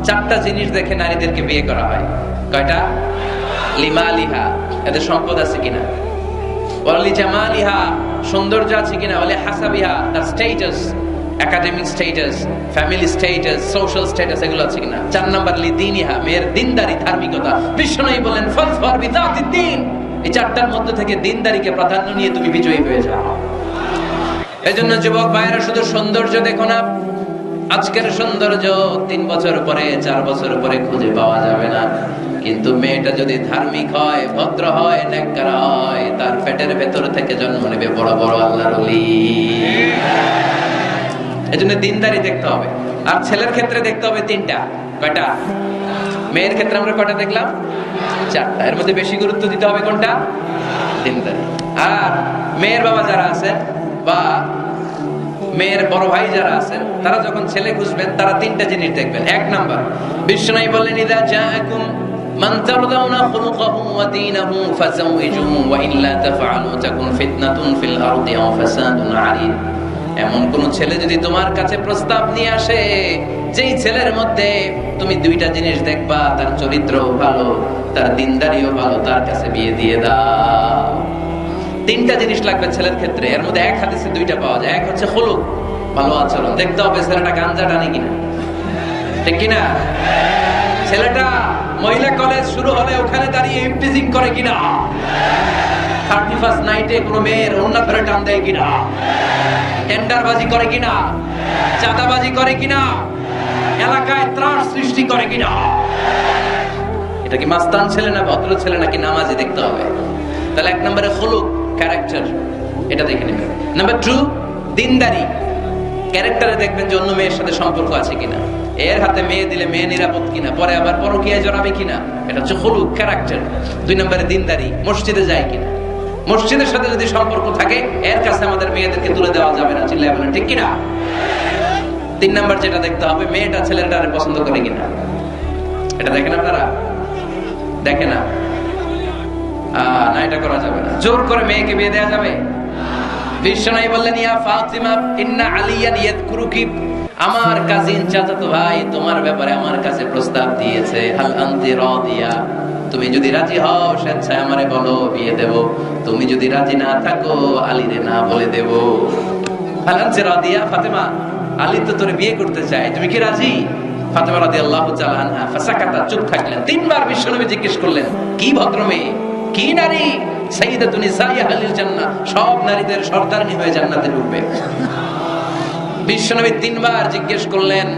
4টা জিনিস দেখে নারীদেরকে বিয়ে করা হয়। কয়টা? লিমালিহা, এদের সম্পদ আছে কিনা, ওয়ালি জামালিহা, সৌন্দর্য আছে কিনা, ওয়ালি হাসাবিহা, তার status, academic status, family status, social status, এগুলো আছে কিনা। 4 নাম্বার লিদিনিহা, মেয়ের দিনদারি, ধার্মিকতা। বিষ্ণু বলেন ফাজফার বিযাতিদ দ্বীন, এই 4টার মধ্যে থেকে দিনদারিকে প্রাধান্য নিয়ে তুমি বিজয়ী হয়ে যাও। এজন্য যুবক ভাইয়েরা, শুধু সৌন্দর্য দেখো না। আজকের সৌন্দর্য 3 বছর পরে, 4 বছর পরে খুঁজে পাওয়া যাবে না, কিন্তু মেয়েটা যদি ধার্মিক হয়, ভদ্র হয়, নেককার হয়, তার পেটের ভেতর থেকে জন্ম নেবে বড় বড় আল্লাহর ওলি। এজন্য দিনদারি দেখতে হবে। আর ছেলের ক্ষেত্রে দেখতে হবে 3টা। কয়টা? মেয়ের ক্ষেত্রে আমরা কয়টা দেখলাম? 4টা। এর মধ্যে বেশি গুরুত্ব দিতে হবে কোনটা? দিনদারি। আর মেয়ের বাবা যারা আছেন বা মেয়ের বড় ভাই যারা আছেন, তারা যখন ছেলে খুঁজবেন, তারা 3টা জিনিস দেখবেন। 1 নাম্বার, বিষ্ণু বললেন ইযা জাআকুম মান তারদাউনা খুলুকাহু ওয়া দীনাহু ফাযাওইজুহু ওয়া ইল্লা তাফআলু তাকুন ফিতনাতুন ফিল আরদি ওয়া ফাসাদুন আরিদ। এমন কোন ছেলে যদি তোমার কাছে প্রস্তাব নিয়ে আসে, যেই ছেলের মধ্যে তুমি 2টা জিনিস দেখবা, তার চরিত্রও ভালো, তার দিনদারিও ভালো, তার কাছে বিয়ে দিয়ে দাও। 3টা জিনিস লাগবে ছেলের ক্ষেত্রে। এর মধ্যে এক হাদিসে 2টা পাওয়া যায়। এক হচ্ছে খুলুক, ভালো আচরণ। দেখতে হবে ছেলেটা গাঞ্জা টানে কিনা, ঠিক কিনা? ছেলেটা মহিলা কলেজ শুরু হলে ওখানে দাঁড়িয়ে ইমপ্রিজিং করে কিনা, 31st নাইটে কোনো মেয়ের ওড়না ধরে টান দেয় কিনা, টেন্ডারবাজি করে কিনা, চাঁদাবাজি করে কিনা, এলাকায় ত্রাস সৃষ্টি করে কিনা। এটা কি মাস্তান ছেলে না ভদ্র ছেলে নাকি নামাজি দেখতে হবে। তাহলে 1 নম্বরে খুলুক, ক্যারেক্টার, এটা দেখে নেবেন। নাম্বার 2, দিনদারি। ক্যারেক্টারে দেখবেন যে অন্য মেয়ের সাথে সম্পর্ক আছে কিনা, এর হাতে মেয়ে দিলে মেয়ে নিরাপদ কিনা, পরে আবার পরকীয়ায় জড়াবে কিনা। এটা হচ্ছে খুলুক, ক্যারেক্টার। 2 নম্বরে দিনদারি, মসজিদে যায় কিনা। মসজিদের সাথে যদি সম্পর্ক থাকে, এর কাছে আমাদের মেয়েদেরকে তুলে দেওয়া যাবে না, চিল্লায় বলেন ঠিক কিনা। 3 নাম্বার যেটা দেখতে হবে, মেয়েটা ছেলেটারে পছন্দ করে কিনা। এটা দেখেন আপনারা? দেখে না, না, এটা করা যাবে না। জোর করে মেয়েকে বিয়ে দেওয়া যাবে? বিষ্ণু বললেন ইয়া ফাতিমা ইন্না আলিয়ান ইয়াযকুরুকি, আমার কাজিন চাচাতো ভাই তোমার ব্যাপারে আমার কাছে প্রস্তাব দিয়েছে। হাল আনতি রাদিয়া, তুমি যদি রাজি হও স্বেচ্ছায় আমারে বলো, বিয়ে দেব। তুমি যদি রাজি না থাকো, আলীরে না বলে দেব। হাল আনতি রাদিয়া, ফাতেমা আলী তো তোরে বিয়ে করতে চায়, তুমি কি রাজি? ফাতেমা রাদিয়াল্লাহু তাআলা আনহা ফাসাকাতা, চুপ থাকলেন। 3 বার বিশ্বনবী জিজ্ঞেস করলেন, কি ভদ্র মেয়ে, কি নারী, সাইয়্যিদাতুন নিসাই আহলিল জান্নাহ, সব নারীদের সর্দারনি হয়ে জান্নাতে ঢুকবে। বিশ্বনবী 3 বার জিজ্ঞেস করলেন।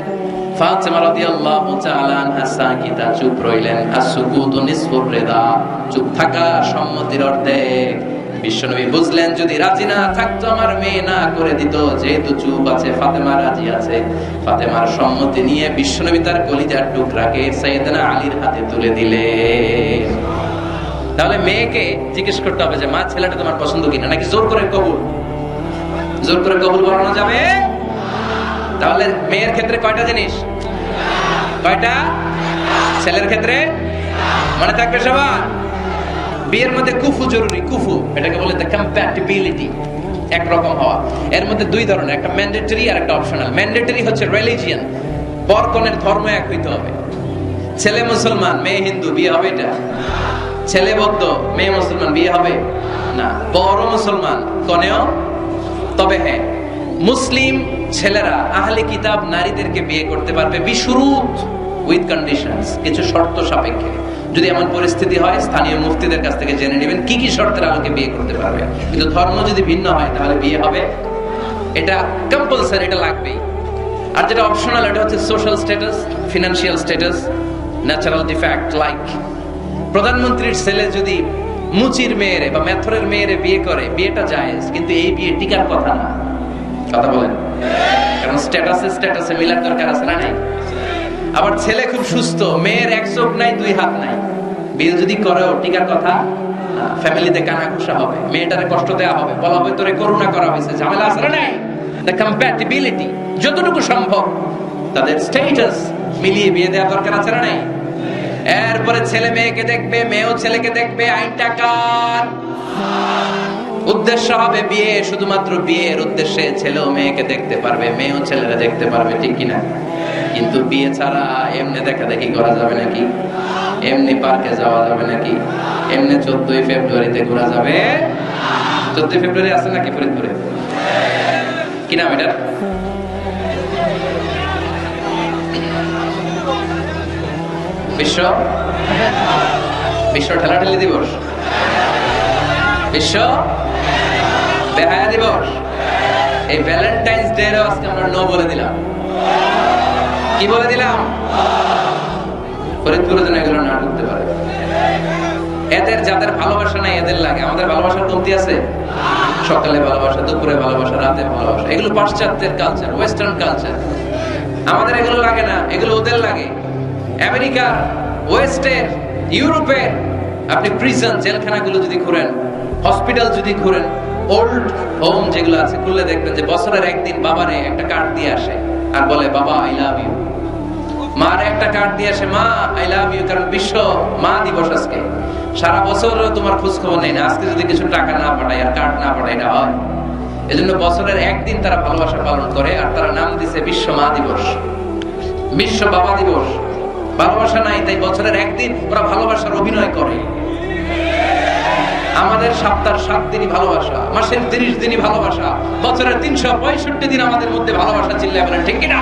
ফাতেমা রাদিয়াল্লাহু তাআলা আনহা সাকিতা, চুপ রইলেন। আসসুকুতু নিসফুর রিদা, চুপ থাকা সম্মতির অর্ধেক। বিশ্বনবী বুঝলেন যদি রাজি না থাকতো আমার মেয়ে না করে দিত, যেহেতু চুপ আছে, ফাতেমা রাজি আছে। ফাতেমার সম্মতি নিয়ে বিশ্বনবী তার কলিজার টুকরাকে সাইয়েদনা আলীর হাতে তুলে দিলেন। তাহলে মেয়েকে জিজ্ঞেস করতে হবে যে মা, ছেলেটা তোমার পছন্দ কিনা, নাকি জোর করে কবুল? জোর করে কবুল বলানো যাবে? তাহলে মেয়ের ক্ষেত্রে কয়টা জিনিস? কয়টা? ছেলের ক্ষেত্রে মনে থাকবে সবার। বিয়ের মধ্যে কুফু জরুরি। কুফু এটাকে বলে কম্প্যাটিবিলিটি। একরকম হওয়া। এর মধ্যে দুই ধরনের, একটা ম্যান্ডেটরি আর একটা অপশনাল। ম্যান্ডেটরি হচ্ছে রিলিজিয়ন, বরকনের ধর্ম এক হইতে হবে। ছেলে মুসলমান মেয়ে হিন্দু, বিয়ে হবে এটা? ছেলে বৌদ্ধ মেয়ে মুসলমান, বিয়ে হবে না। বড় মুসলমান কনেও। তবে হ্যাঁ, মুসলিম ছেলেরা আহলে কিতাব নারীদেরকে বিয়ে করতে পারবে বিশুরুত, উইথ কন্ডিশনস, কিছু শর্ত সাপেক্ষে। যদি এমন পরিস্থিতি হয় স্থানীয় মুফতিদের কাছ থেকে জেনে নেবেন কি কি শর্তের আলোকে বিয়ে করতে পারবে। কিন্তু ধর্ম যদি ভিন্ন হয় তাহলে বিয়ে হবে, এটা কম্পালসারি, এটা লাগবেই। আর যেটা অপশনাল এটা হচ্ছে social status, financial status, natural defect. Like প্রধানমন্ত্রীর ছেলে যদি মুচির মেয়েরে বা মেথরের মেয়েরে বিয়ে করে, বিয়েটা জায়েজ, কিন্তু এই বিয়ে টিকার কথা না। কথা বলেন, কারণ স্ট্যাটাসে মিলার দরকার আছে না নাই? আবার ছেলে খুব সুস্থ, মেয়ের এক চোখ নাই দুই হাত নাই, বিয়ে যদি করেও টিকার কথা না। ফ্যামিলিতে কানাঘুষা হবে, মেয়েটারে কষ্ট দেওয়া হবে, বলা হবে তোরে করুণা করা হয়েছে, ঝামেলা আছে না নাই? দ্য কম্প্যাটিবিলিটি, যতটুকু সম্ভব তাদের স্ট্যাটাস মিলিয়ে বিয়ে দেওয়া দরকার আছে না নাই? এরপরে ছেলে মেয়েকে দেখবে, মেয়েও ছেলেকে দেখবে। আইনটা কার? উদ্দেশ্য হবে বিয়ে, শুধুমাত্র বিয়ের উদ্দেশ্যে ছেলেও মেয়েকে দেখতে পারবে, মেয়েও ছেলেরা দেখতে পারবে, ঠিক কিনা? কিন্তু বিয়ে ছাড়া এমনি দেখা দেখি করা যাবে নাকি? এমনি পার্কে যাওয়া যাবে নাকি? এমনি 14ই ফেব্রুয়ারিতে ঘোরা যাবে? 14ই ফেব্রুয়ারি আছে নাকি ফরিদপুরে? কি নাম এটা? বিশ্ব ঠেলাঠেলি দিবস, বিশ্ব বেহায়া দিবস। এই ভ্যালেন্টাইন্স ডে আজকে আমরা নো বলে দিলাম। কি বলে দিলাম? ফরিদপুরে যেন এগুলো না করতে পারে। এদের যাদের ভালোবাসা নাই এদের লাগে, আমাদের ভালোবাসার কমতি আছে। সকালে ভালোবাসা, দুপুরে ভালোবাসা, রাতে ভালোবাসা, এগুলো পাশ্চাত্যের কালচার, ওয়েস্টার্ন কালচার। আমাদের এগুলো লাগে না, এগুলো ওদের লাগে। আমেরিকার, ওয়েস্টের, ইউরোপের আপনি প্রিজন জেলখানাগুলো যদি ঘুরেন, হসপিটাল যদি ঘুরেন, ওল্ড হোম যেগুলো আছে খুললে দেখবেন যে বছরের একদিন বাবারে একটা কার্ড দিয়ে আসে আর বলে বাবা আই লাভ ইউ। মার একটা কার্ড দিয়ে আসে, মা আই লাভ ইউ, কারণ বিশ্ব মা দিবস আজকে। সারা বছর তোমার খোঁজ খবর নেই না, আজকে যদি কিছু টাকা না পাঠায় আর কার্ড না পাঠায় এটা হয়? এজন্য বছরের একদিন তারা ভালোবাসা পালন করে, আর তারা নাম দিছে বিশ্ব মা দিবস, বিশ্ব বাবা দিবস। ভালোবাসা নাই, তাই বছরের একদিন ওরা ভালোবাসার অভিনয় করে। আমাদের সপ্তাহের 7 দিনই ভালোবাসা, মাসের 30 দিনই ভালোবাসা, বছরের 365 দিন আমাদের মধ্যে ভালোবাসা। চিল্লায় বলেন ঠিক কিনা?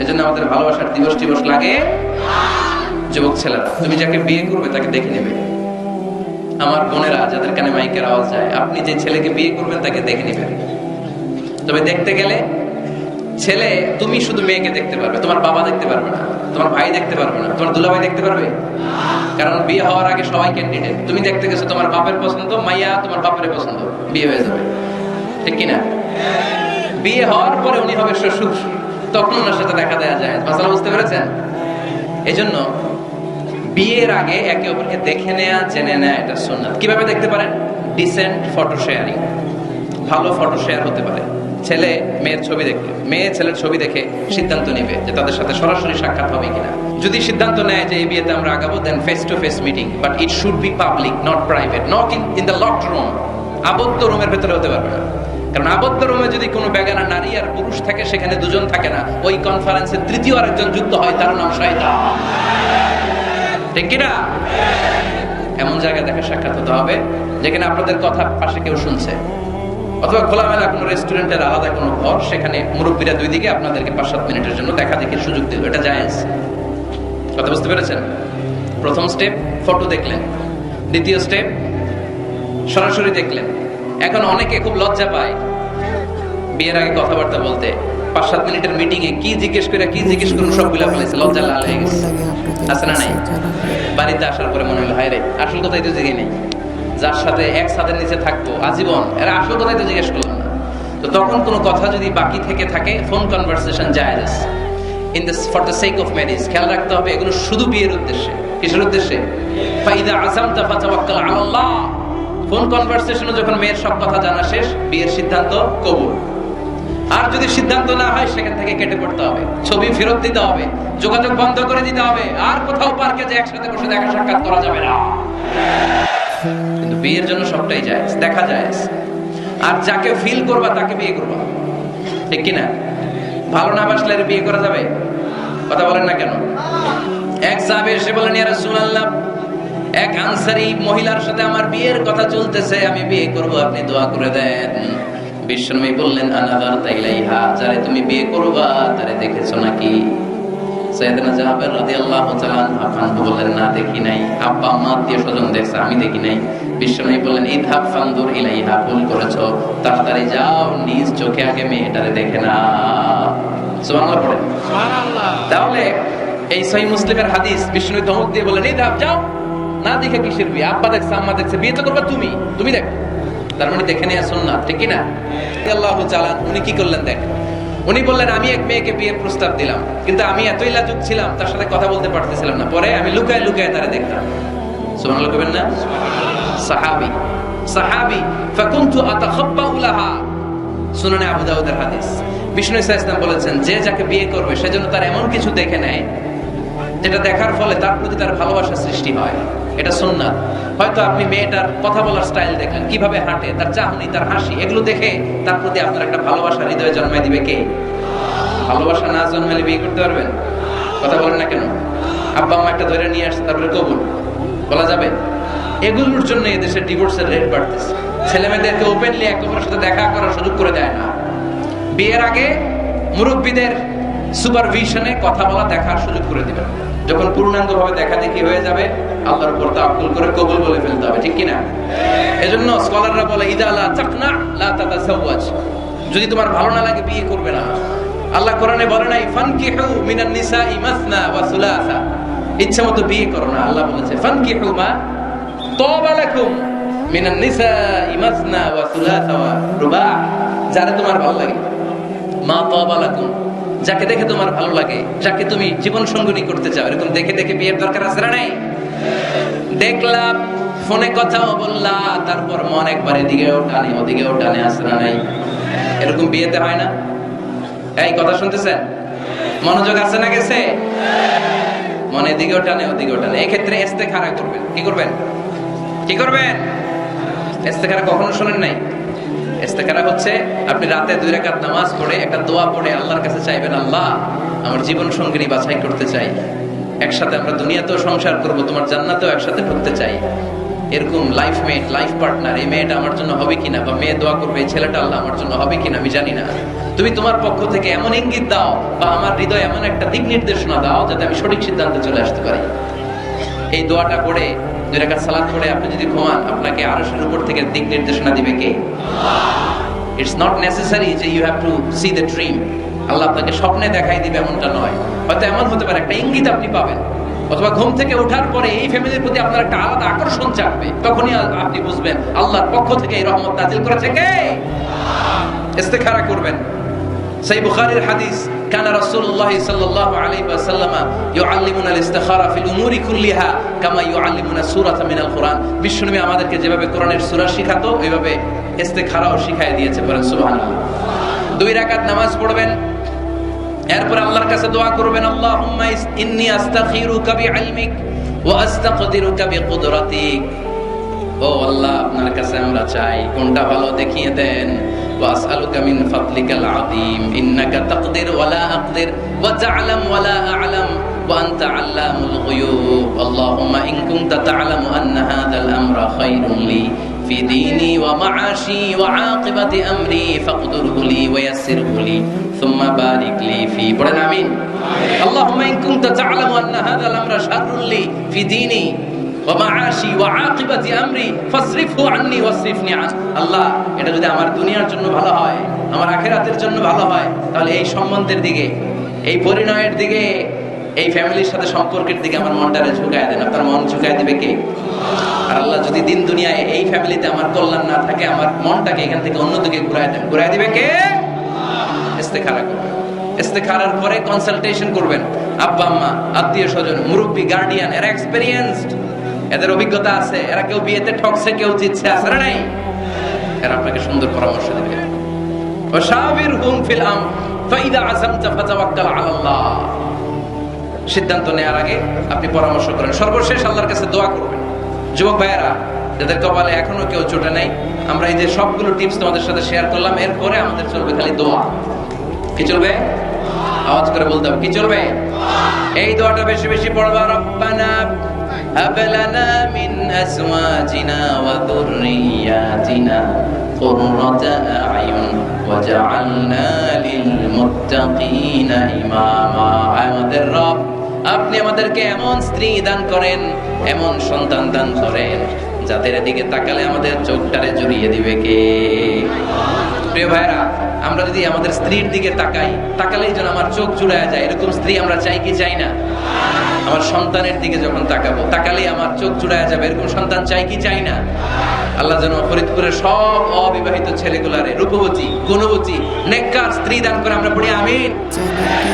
এজন্য আমাদের ভালোবাসার দিবস লাগে। যুবক ছেলেরা, তুমি যাকে বিয়ে করবে তাকে দেখে নেবে। আমার বোনেরা যাদের কানে মাইকের আওয়াজ যায়, আপনি যে ছেলেকে বিয়ে করবেন তাকে দেখে নেবেন। তবে দেখতে গেলে ছেলে, তুমি শুধু মেয়েকে দেখতে পারবে, তোমার বাবা দেখতে পারবে না, তোমার ভাই দেখতে পারবে না, তোমার দুলাভাই দেখতে পারবে। কারণ বিয়ে হওয়ার আগে সবাই ক্যান্ডিডেট। তুমি দেখতে গেছো, তোমার বাপের পছন্দ, মাইয়া তোমার বাপের পছন্দ, বিয়ে হয়ে যাবে, ঠিক কিনা? বিয়ে হওয়ার পরে উনি হবে শ্বশুর, তখন ওনার সাথে দেখা দেওয়া যায়। মাসালা বুঝতে পেরেছেন? এজন্য বিয়ের আগে একে অপরকে দেখে নেয়া, জেনে নেয়া, এটা সুন্নাত। কিভাবে দেখতে পারেন? ডিসেন্ট ফটো শেয়ারিং, ভালো ফটো শেয়ার হতে পারে। ছেলে মেয়ের ছবি দেখলো, মেয়ে ছেলের ছবি দেখে সিদ্ধান্ত নিবে যে তাদের সাথে সরাসরি সাক্ষাৎ হবে কিনা। যদি সিদ্ধান্ত নেয় যে এই বিয়েতে আমরা আগাবো, then face to face meeting, but it should be public, not private, not in the locked room. আবদ্ধ রুমের ভেতরে হতে পারবে না, কারণ আবদ্ধ রুমে যদি কোনো বেগানা নারী আর পুরুষ থাকে, সেখানে দুজন থাকে না, ওই কনফারেন্সে তৃতীয় আরেকজন যুক্ত হয়, তার নাম শয়তান, ঠিক কিনা? এমন জায়গায় দেখে সাক্ষাৎ হতে হবে যেখানে আপনাদের কথা পাশে কেউ শুনছে, অথবা খোলামেলা কোনো রেস্টুরেন্টের আলাদা কোনো ঘর, সেখানে মুরব্বীরা দুই দিকে আপনাদেরকে 5-7 মিনিটের জন্য দেখা দেখে সুযোগ দিল, এটা জায়েজ। কথা বুঝতে পেরেছেন? প্রথম স্টেপ ফটো দেখলেন, দ্বিতীয় স্টেপ সরাসরি দেখলেন। এখন অনেকে খুব লজ্জা পায় বিয়ের আগে কথাবার্তা বলতে। 5-7 মিনিটের মিটিং এ কি জিজ্ঞেস করুন সবগুলা ফেলেছে, লজ্জা লাল হয়ে গেছে, আছে না নাই? বাড়িতে আসার পরে মনে হলো হায় রে, আসল কথাই তো জিজ্ঞেস নেই, যার সাথে এক ছাদের নিচে থাকবো আজীবন, এরা আসল কথাই তো জিজ্ঞেস করলাম না। তো তখন কোনো কথা যদি বাকি থেকে থাকে, ফোন কনভারসেশন জায়েজ in this for the sake of marriage. খেয়াল রাখতে হবে এগুলো শুধু বিয়ের উদ্দেশ্যে। কিসের উদ্দেশ্যে? ফাইদা আযামতা ফাতাওয়াক্কাল আলাল্লাহ। ফোন কনভারসেশনে যখন মেয়ের সব কথা জানা শেষ, বিয়ের সিদ্ধান্ত কবুল। আর যদি সিদ্ধান্ত না হয়, সেখান থেকে কেটে পড়তে হবে, ছবি ফেরত দিতে হবে, যোগাযোগ বন্ধ করে দিতে হবে, আর কোথাও পার্কে যে একসাথে বসে দেখা সাক্ষাৎ করা যাবে না। কিন্তু বিয়ের জন্য সবটাই জায়েজ, দেখা জায়েজ। আর যাকে ফিল করবা তাকে বিয়ে করবা, ঠিক কিনা? ভালো না বাসলে বিয়ে করা যাবে? কথা বলেন না কেন? এক সাহাবী এসে বলেন, ইয়া রাসূলুল্লাহ, এক আনসারী মহিলার সাথে আমার বিয়ের কথা চলতেছে, আমি বিয়ে করব, আপনি দোয়া করে দেন। বিশ্বনবী বললেন, আনাযারতা ইলাইহা, যারে তুমি বিয়ে করবা তারে দেখেছো নাকি? সাইয়েদনা জাবের রাদিয়াল্লাহু তাআলা আনহু বললেন, না দেখি নাই। আব্বা আম্মা আত্মীয় স্বজন দেখছে, আমি দেখি নাই। বিশ্বনবী বললেন, ইযহাব ফানদুর ইলাইহা, ভুল করেছো, তাড়াতাড়ি যাও নিজ চোখে আগে মেয়েটারে দেখে না। সুবহানাল্লাহ পড়েন। সুবহানাল্লাহ। তাহলে এই সহিহ মুসলিমের হাদিস, বিশ্বনবী ধমক দিয়ে বললেন, ইযহাব, যাও, না দেখে কিসের বিয়ে? আব্বা দেখছে, আম্মা দেখছে, বিয়ে তো করবা তুমি দেখো। তার মানে দেখে নেওয়া সুন্নাত, ঠিক কি না? আল্লাহু তাআলা উনি কি করলেন দেখ, উনি বললেন, আমি এক মেয়েকে বিয়ের প্রস্তাব দিলাম, কিন্তু আমি এতই লাজুক ছিলাম তার সাথে কথা বলতে পারতেছিলাম না, পরে আমি লুকায় লুকায় তারে দেখতাম। সুবহানাল্লাহ কইবেন না? সাহাবী ফাকুনতু আতাখাব্বাউ লাহা, সুনানে আবু দাউদের হাদিস। বিষ্ণু সাল্লাল্লাহু আলাইহি ওয়াসাল্লাম বলেছেন, যে যাকে বিয়ে করবে সেজন্য তার এমন কিছু দেখে নেয় যেটা দেখার ফলে তার প্রতি তার ভালোবাসার সৃষ্টি হয়। এটা সুন্নাত। হয়তো আপনি মেয়েটার কথা বলার স্টাইল দেখলেন, কিভাবে হাঁটে, তার চাহনি, তার হাসি, এগুলো দেখে তার প্রতি আপনার একটা ভালোবাসা হৃদয়ে জন্মায় দিবে কে? ভালোবাসা না জন্মালে বিয়ে করতে পারবেন? কথা বলেন না কেন? আব্বা আম্মা একটা ধরে নিয়ে আসছে, তারপরে কবুল বলা যাবে? এগুলোর জন্য এদেশে ডিভোর্সের রেট বাড়তেছে। ছেলে মেয়েদেরকে ওপেনলি একে অপরের সাথে দেখা করার সুযোগ করে দেয় না। বিয়ের আগে মুরব্বীদের সুপারভিশনে কথা বলা, দেখার সুযোগ করে দিবেন। যখন পূর্ণাঙ্গভাবে দেখা দেখি হয়ে যাবে, আল্লাহর উপর তাওয়াক্কুল করে কবুল বলে ফেলতে হবে, ঠিক কি না? এজন্য স্কলাররা বলে, ইদা লা তাকনা লা তাতাযাওয়াজ, যদি তোমার ভালো না লাগে বিয়ে করবে না। আল্লাহ কোরআনে বলে নাই ফানকিহু মিনান নিসাই মাসনা ওয়া সুলাসা, ইচ্ছামতো বিয়ে করো না। আল্লাহ বলেছে ফানকিহু মা তাবা লাকুম মিনান নিসাই মাসনা ওয়া সুলাসা ওয়া রুবা, যারে তোমার ভালো লাগে, মা তাবা লাকুম, যাকে দেখে তোমার ভালো লাগে, যাকে তুমি জীবন সঙ্গিনী করতে চাও, এরকম দেখে দেখে বিয়ের দরকার আছে না নাই? দেখলাম, ফোনে কথাও বললা, তারপর মন একবার এদিকেও টানে ওদিকেও টানে, আছে না নাই? এরকম বিয়েতে হয় না? এই কথা শুনতেছেন? মনোযোগ আছে না গেছে? মনে এদিকেও টানে ওদিকেও টানে। এক্ষেত্রে ইস্তেখারা করবেন। কি করবেন? কি করবেন? ইস্তেখারা কখনো শুনেন নাই? ইস্তেখারা হচ্ছে আপনি রাতে 2 রাকাত নামাজ পড়ে একটা দোয়া পড়ে আল্লাহর কাছে চাইবেন, আল্লাহ আমার জীবন সঙ্গিনী বাছাই করতে চাই, একসাথে আমরা দুনিয়াতেও সংসার করব, তোমার জান্নাতেও একসাথে ঢুকতে চাই, এরকম লাইফ মেট, লাইফ পার্টনার, এই মেয়েটা আমার জন্য হবে কিনা, বা মেয়ে দোয়া করবে এই ছেলেটা আল্লাহ আমার জন্য হবে কিনা আমি জানি না, তুমি তোমার পক্ষ থেকে এমন ইঙ্গিত দাও বা আমার হৃদয়ে এমন একটা দিক নির্দেশনা দাও যাতে আমি সঠিক সিদ্ধান্তে চলে আসতে পারি। এই দোয়াটা পড়ে 2 রাকাত সালাত পড়ে আপনি যদি ঘুমান, আপনাকে আরশের উপর থেকে দিক নির্দেশনা দিবে কে? ইটস নট নেসেসারি যে you have to see the dream, Allah আপনাকে স্বপ্নে দেখাই দিবে এমনটা নয়। হয়তো এমন হতে পারে একটা ইঙ্গিত আপনি পাবেন, অথবা ঘুম থেকে ওঠার পরে এই ফ্যামিলির প্রতি আপনার একটা আলাদা আকর্ষণ চাপবে, তখনই আপনি বুঝবেন আল্লাহর পক্ষ থেকে এই রহমত নাজিল করেছে কে। ইস্তেখারা করবেন। সহিহ বুখারীর হাদিস, কানা রাসূলুল্লাহ সাল্লাল্লাহু আলাইহি ওয়াসাল্লাম ইউআল্লিমুনা আল-ইস্তিখারা ফিল উমুরি কুল্লিহা কামা ইউআল্লিমুনা সূরাতাম মিনাল কুরআন। বিশ্বনবী আমাদেরকে যেভাবে কোরআনের সূরা শিখাতো ওইভাবে ইস্তেখারাও শিখায় দিয়েছে, বলেন সুবহানাল্লাহ। 2 রাকাত নামাজ পড়বেন, এরপর আল্লাহর কাছে দোয়া করবেন, আল্লাহুম্মা ইন্নী আস্তাখিরুকা বিইলমিক ওয়া আস্তাকদিরুকা বিকুদরাতিক। ও আল্লাহ, আপনার কাছে আমরা চাই, কোনটা ভালো দেখিয়ে দেন। ওয়া আসআলুকা মিন ফাদলিকাল আযীম ইন্নাকা তাকদির ওয়া লা আকদির ওয়া তা'লাম ওয়া লা আ'লাম ওয়া আনতা আল্লামুল গুয়ুব। আল্লাহুম্মা ইন কুনতা তা'লামু আন্না হাযাল আমরা খায়রুন লি في ديني ومعاشي وعاقبة أمري فاقدره لي ويسره لي ثم بارك لي فيه. পড়েন আমিন। اللهم إن كنت تعلم أن هذا الأمر شر لي في ديني ومعاشي وعاقبة أمري فاصرفه عني واصرفني عنه. আল্লাহ, এটা যদি আমার দুনিয়ার জন্য ভালো হয়, আমার আখিরাতের জন্য ভালো হয়, তাহলে এই সম্বন্ধের দিকে, এই পরিণয়ের দিকে, এই ফ্যামিলির সাথে সম্পর্কের দিকে আমার মনটারে ঝুঁকায় দেন। আপনার মন ঝুঁকায় দিবে কে? আর আল্লাহ যদি দিন দুনিয়ায় এই ফ্যামিলিতে আমার কল্যাণ না থাকে, আমার মনটাকে এখান থেকে অন্যদিকে ঘুরায় দিবে কে? ইস্তেখারা করবেন। ইস্তেখারার পরে কনসালটেশন করবেন। আব্বা আম্মা, আত্মীয় স্বজন, মুরব্বী, গার্ডিয়ান, এরা এক্সপেরিয়েন্সড, এদের অভিজ্ঞতা আছে, এরা কেউ বিয়েতে ঠকছে, কেউ জিতছে, আছে না নাই? এরা আপনাকে সুন্দর পরামর্শ দেবে। ওয়াশাবিরহুম ফিল আমর ফাইদা আযামতা ফাতাওয়াক্কাল আলাল্লাহ। সিদ্ধান্ত নেওয়ার আগে আপনি পরামর্শ করেন। সর্বশেষ আল্লাহর কাছে দোয়া করবেন। যুবক ভাইয়েরা, যাদের কপালে এখনো কেউ চোটে নাই, আমরা এই যে সবগুলো টিপস তোমাদের সাথে শেয়ার করলাম, এরপরে আমাদের চলবে খালি দোয়া। কি চলবে? আওয়াজ করে বলতে হবে, কি চলবে? এই দোয়াটা বেশি বেশি পড়বা। রব্বানা হাব লানা মিন আজওয়াজিনা ওয়া যুররিয়াতিনা কুররাতা আ'য়ুন ওয়াজআলনা লিল মুত্তাকিনা ইমামা। আমাদের রব, আপনি আমাদেরকে এমন স্ত্রী দান করেন, এমন সন্তান দান করেন, যাদের দিকে তাকালে আমাদের চোখটারে জুড়িয়ে দিবে কে? প্রিয় ভাইরা, আমরা যদি আমাদের স্ত্রীর দিকে তাকালেই যেন আমার চোখ জুড়ায় যায়, এরকম স্ত্রী আমরা চাই কি চাই না? আমার সন্তানের দিকে যখন তাকালেই আমার চোখ জুড়ায় যাবে, এরকম সন্তান চাই কি চাই না? আল্লাহ যেন ফরিদপুরের সব অবিবাহিত ছেলেগুলারে রূপবতী, গুণবতী, নেককার স্ত্রী দান করে, আমরা পড়ি আমিন।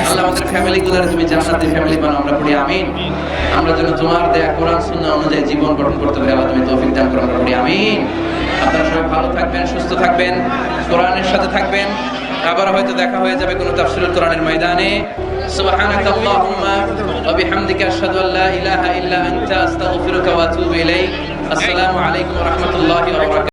আল্লাহ আমাদের ফ্যামিলি গুলারে তুমি জান্নাতি ফ্যামিলি বানাও, আমরা পড়ি আমিন। আমরা যেন তোমার দেয়া কোরআন সুন্নাহ অনুযায়ী জীবন গঠন করতে পারি, আল্লাহ তুমি তৌফিক দান করো, আমরা পড়ি আমিন। আপনারা সবাই ভালো থাকবেন, সুস্থ থাকবেন, কোরআনের সাথে থাকবেন। আবার হয়তো দেখা হয়ে যাবে কোনো তাফসীরুল কোরআনের ময়দানে। সুবহানাকাল্লাহুম্মা ওয়া বিহামদিকা আশহাদু আল্লা ইলাহা ইল্লা আনতা আস্তাগফিরুকা ওয়া আতুবু ইলাইক। আসসালামু আলাইকুম ওয়া রাহমাতুল্লাহি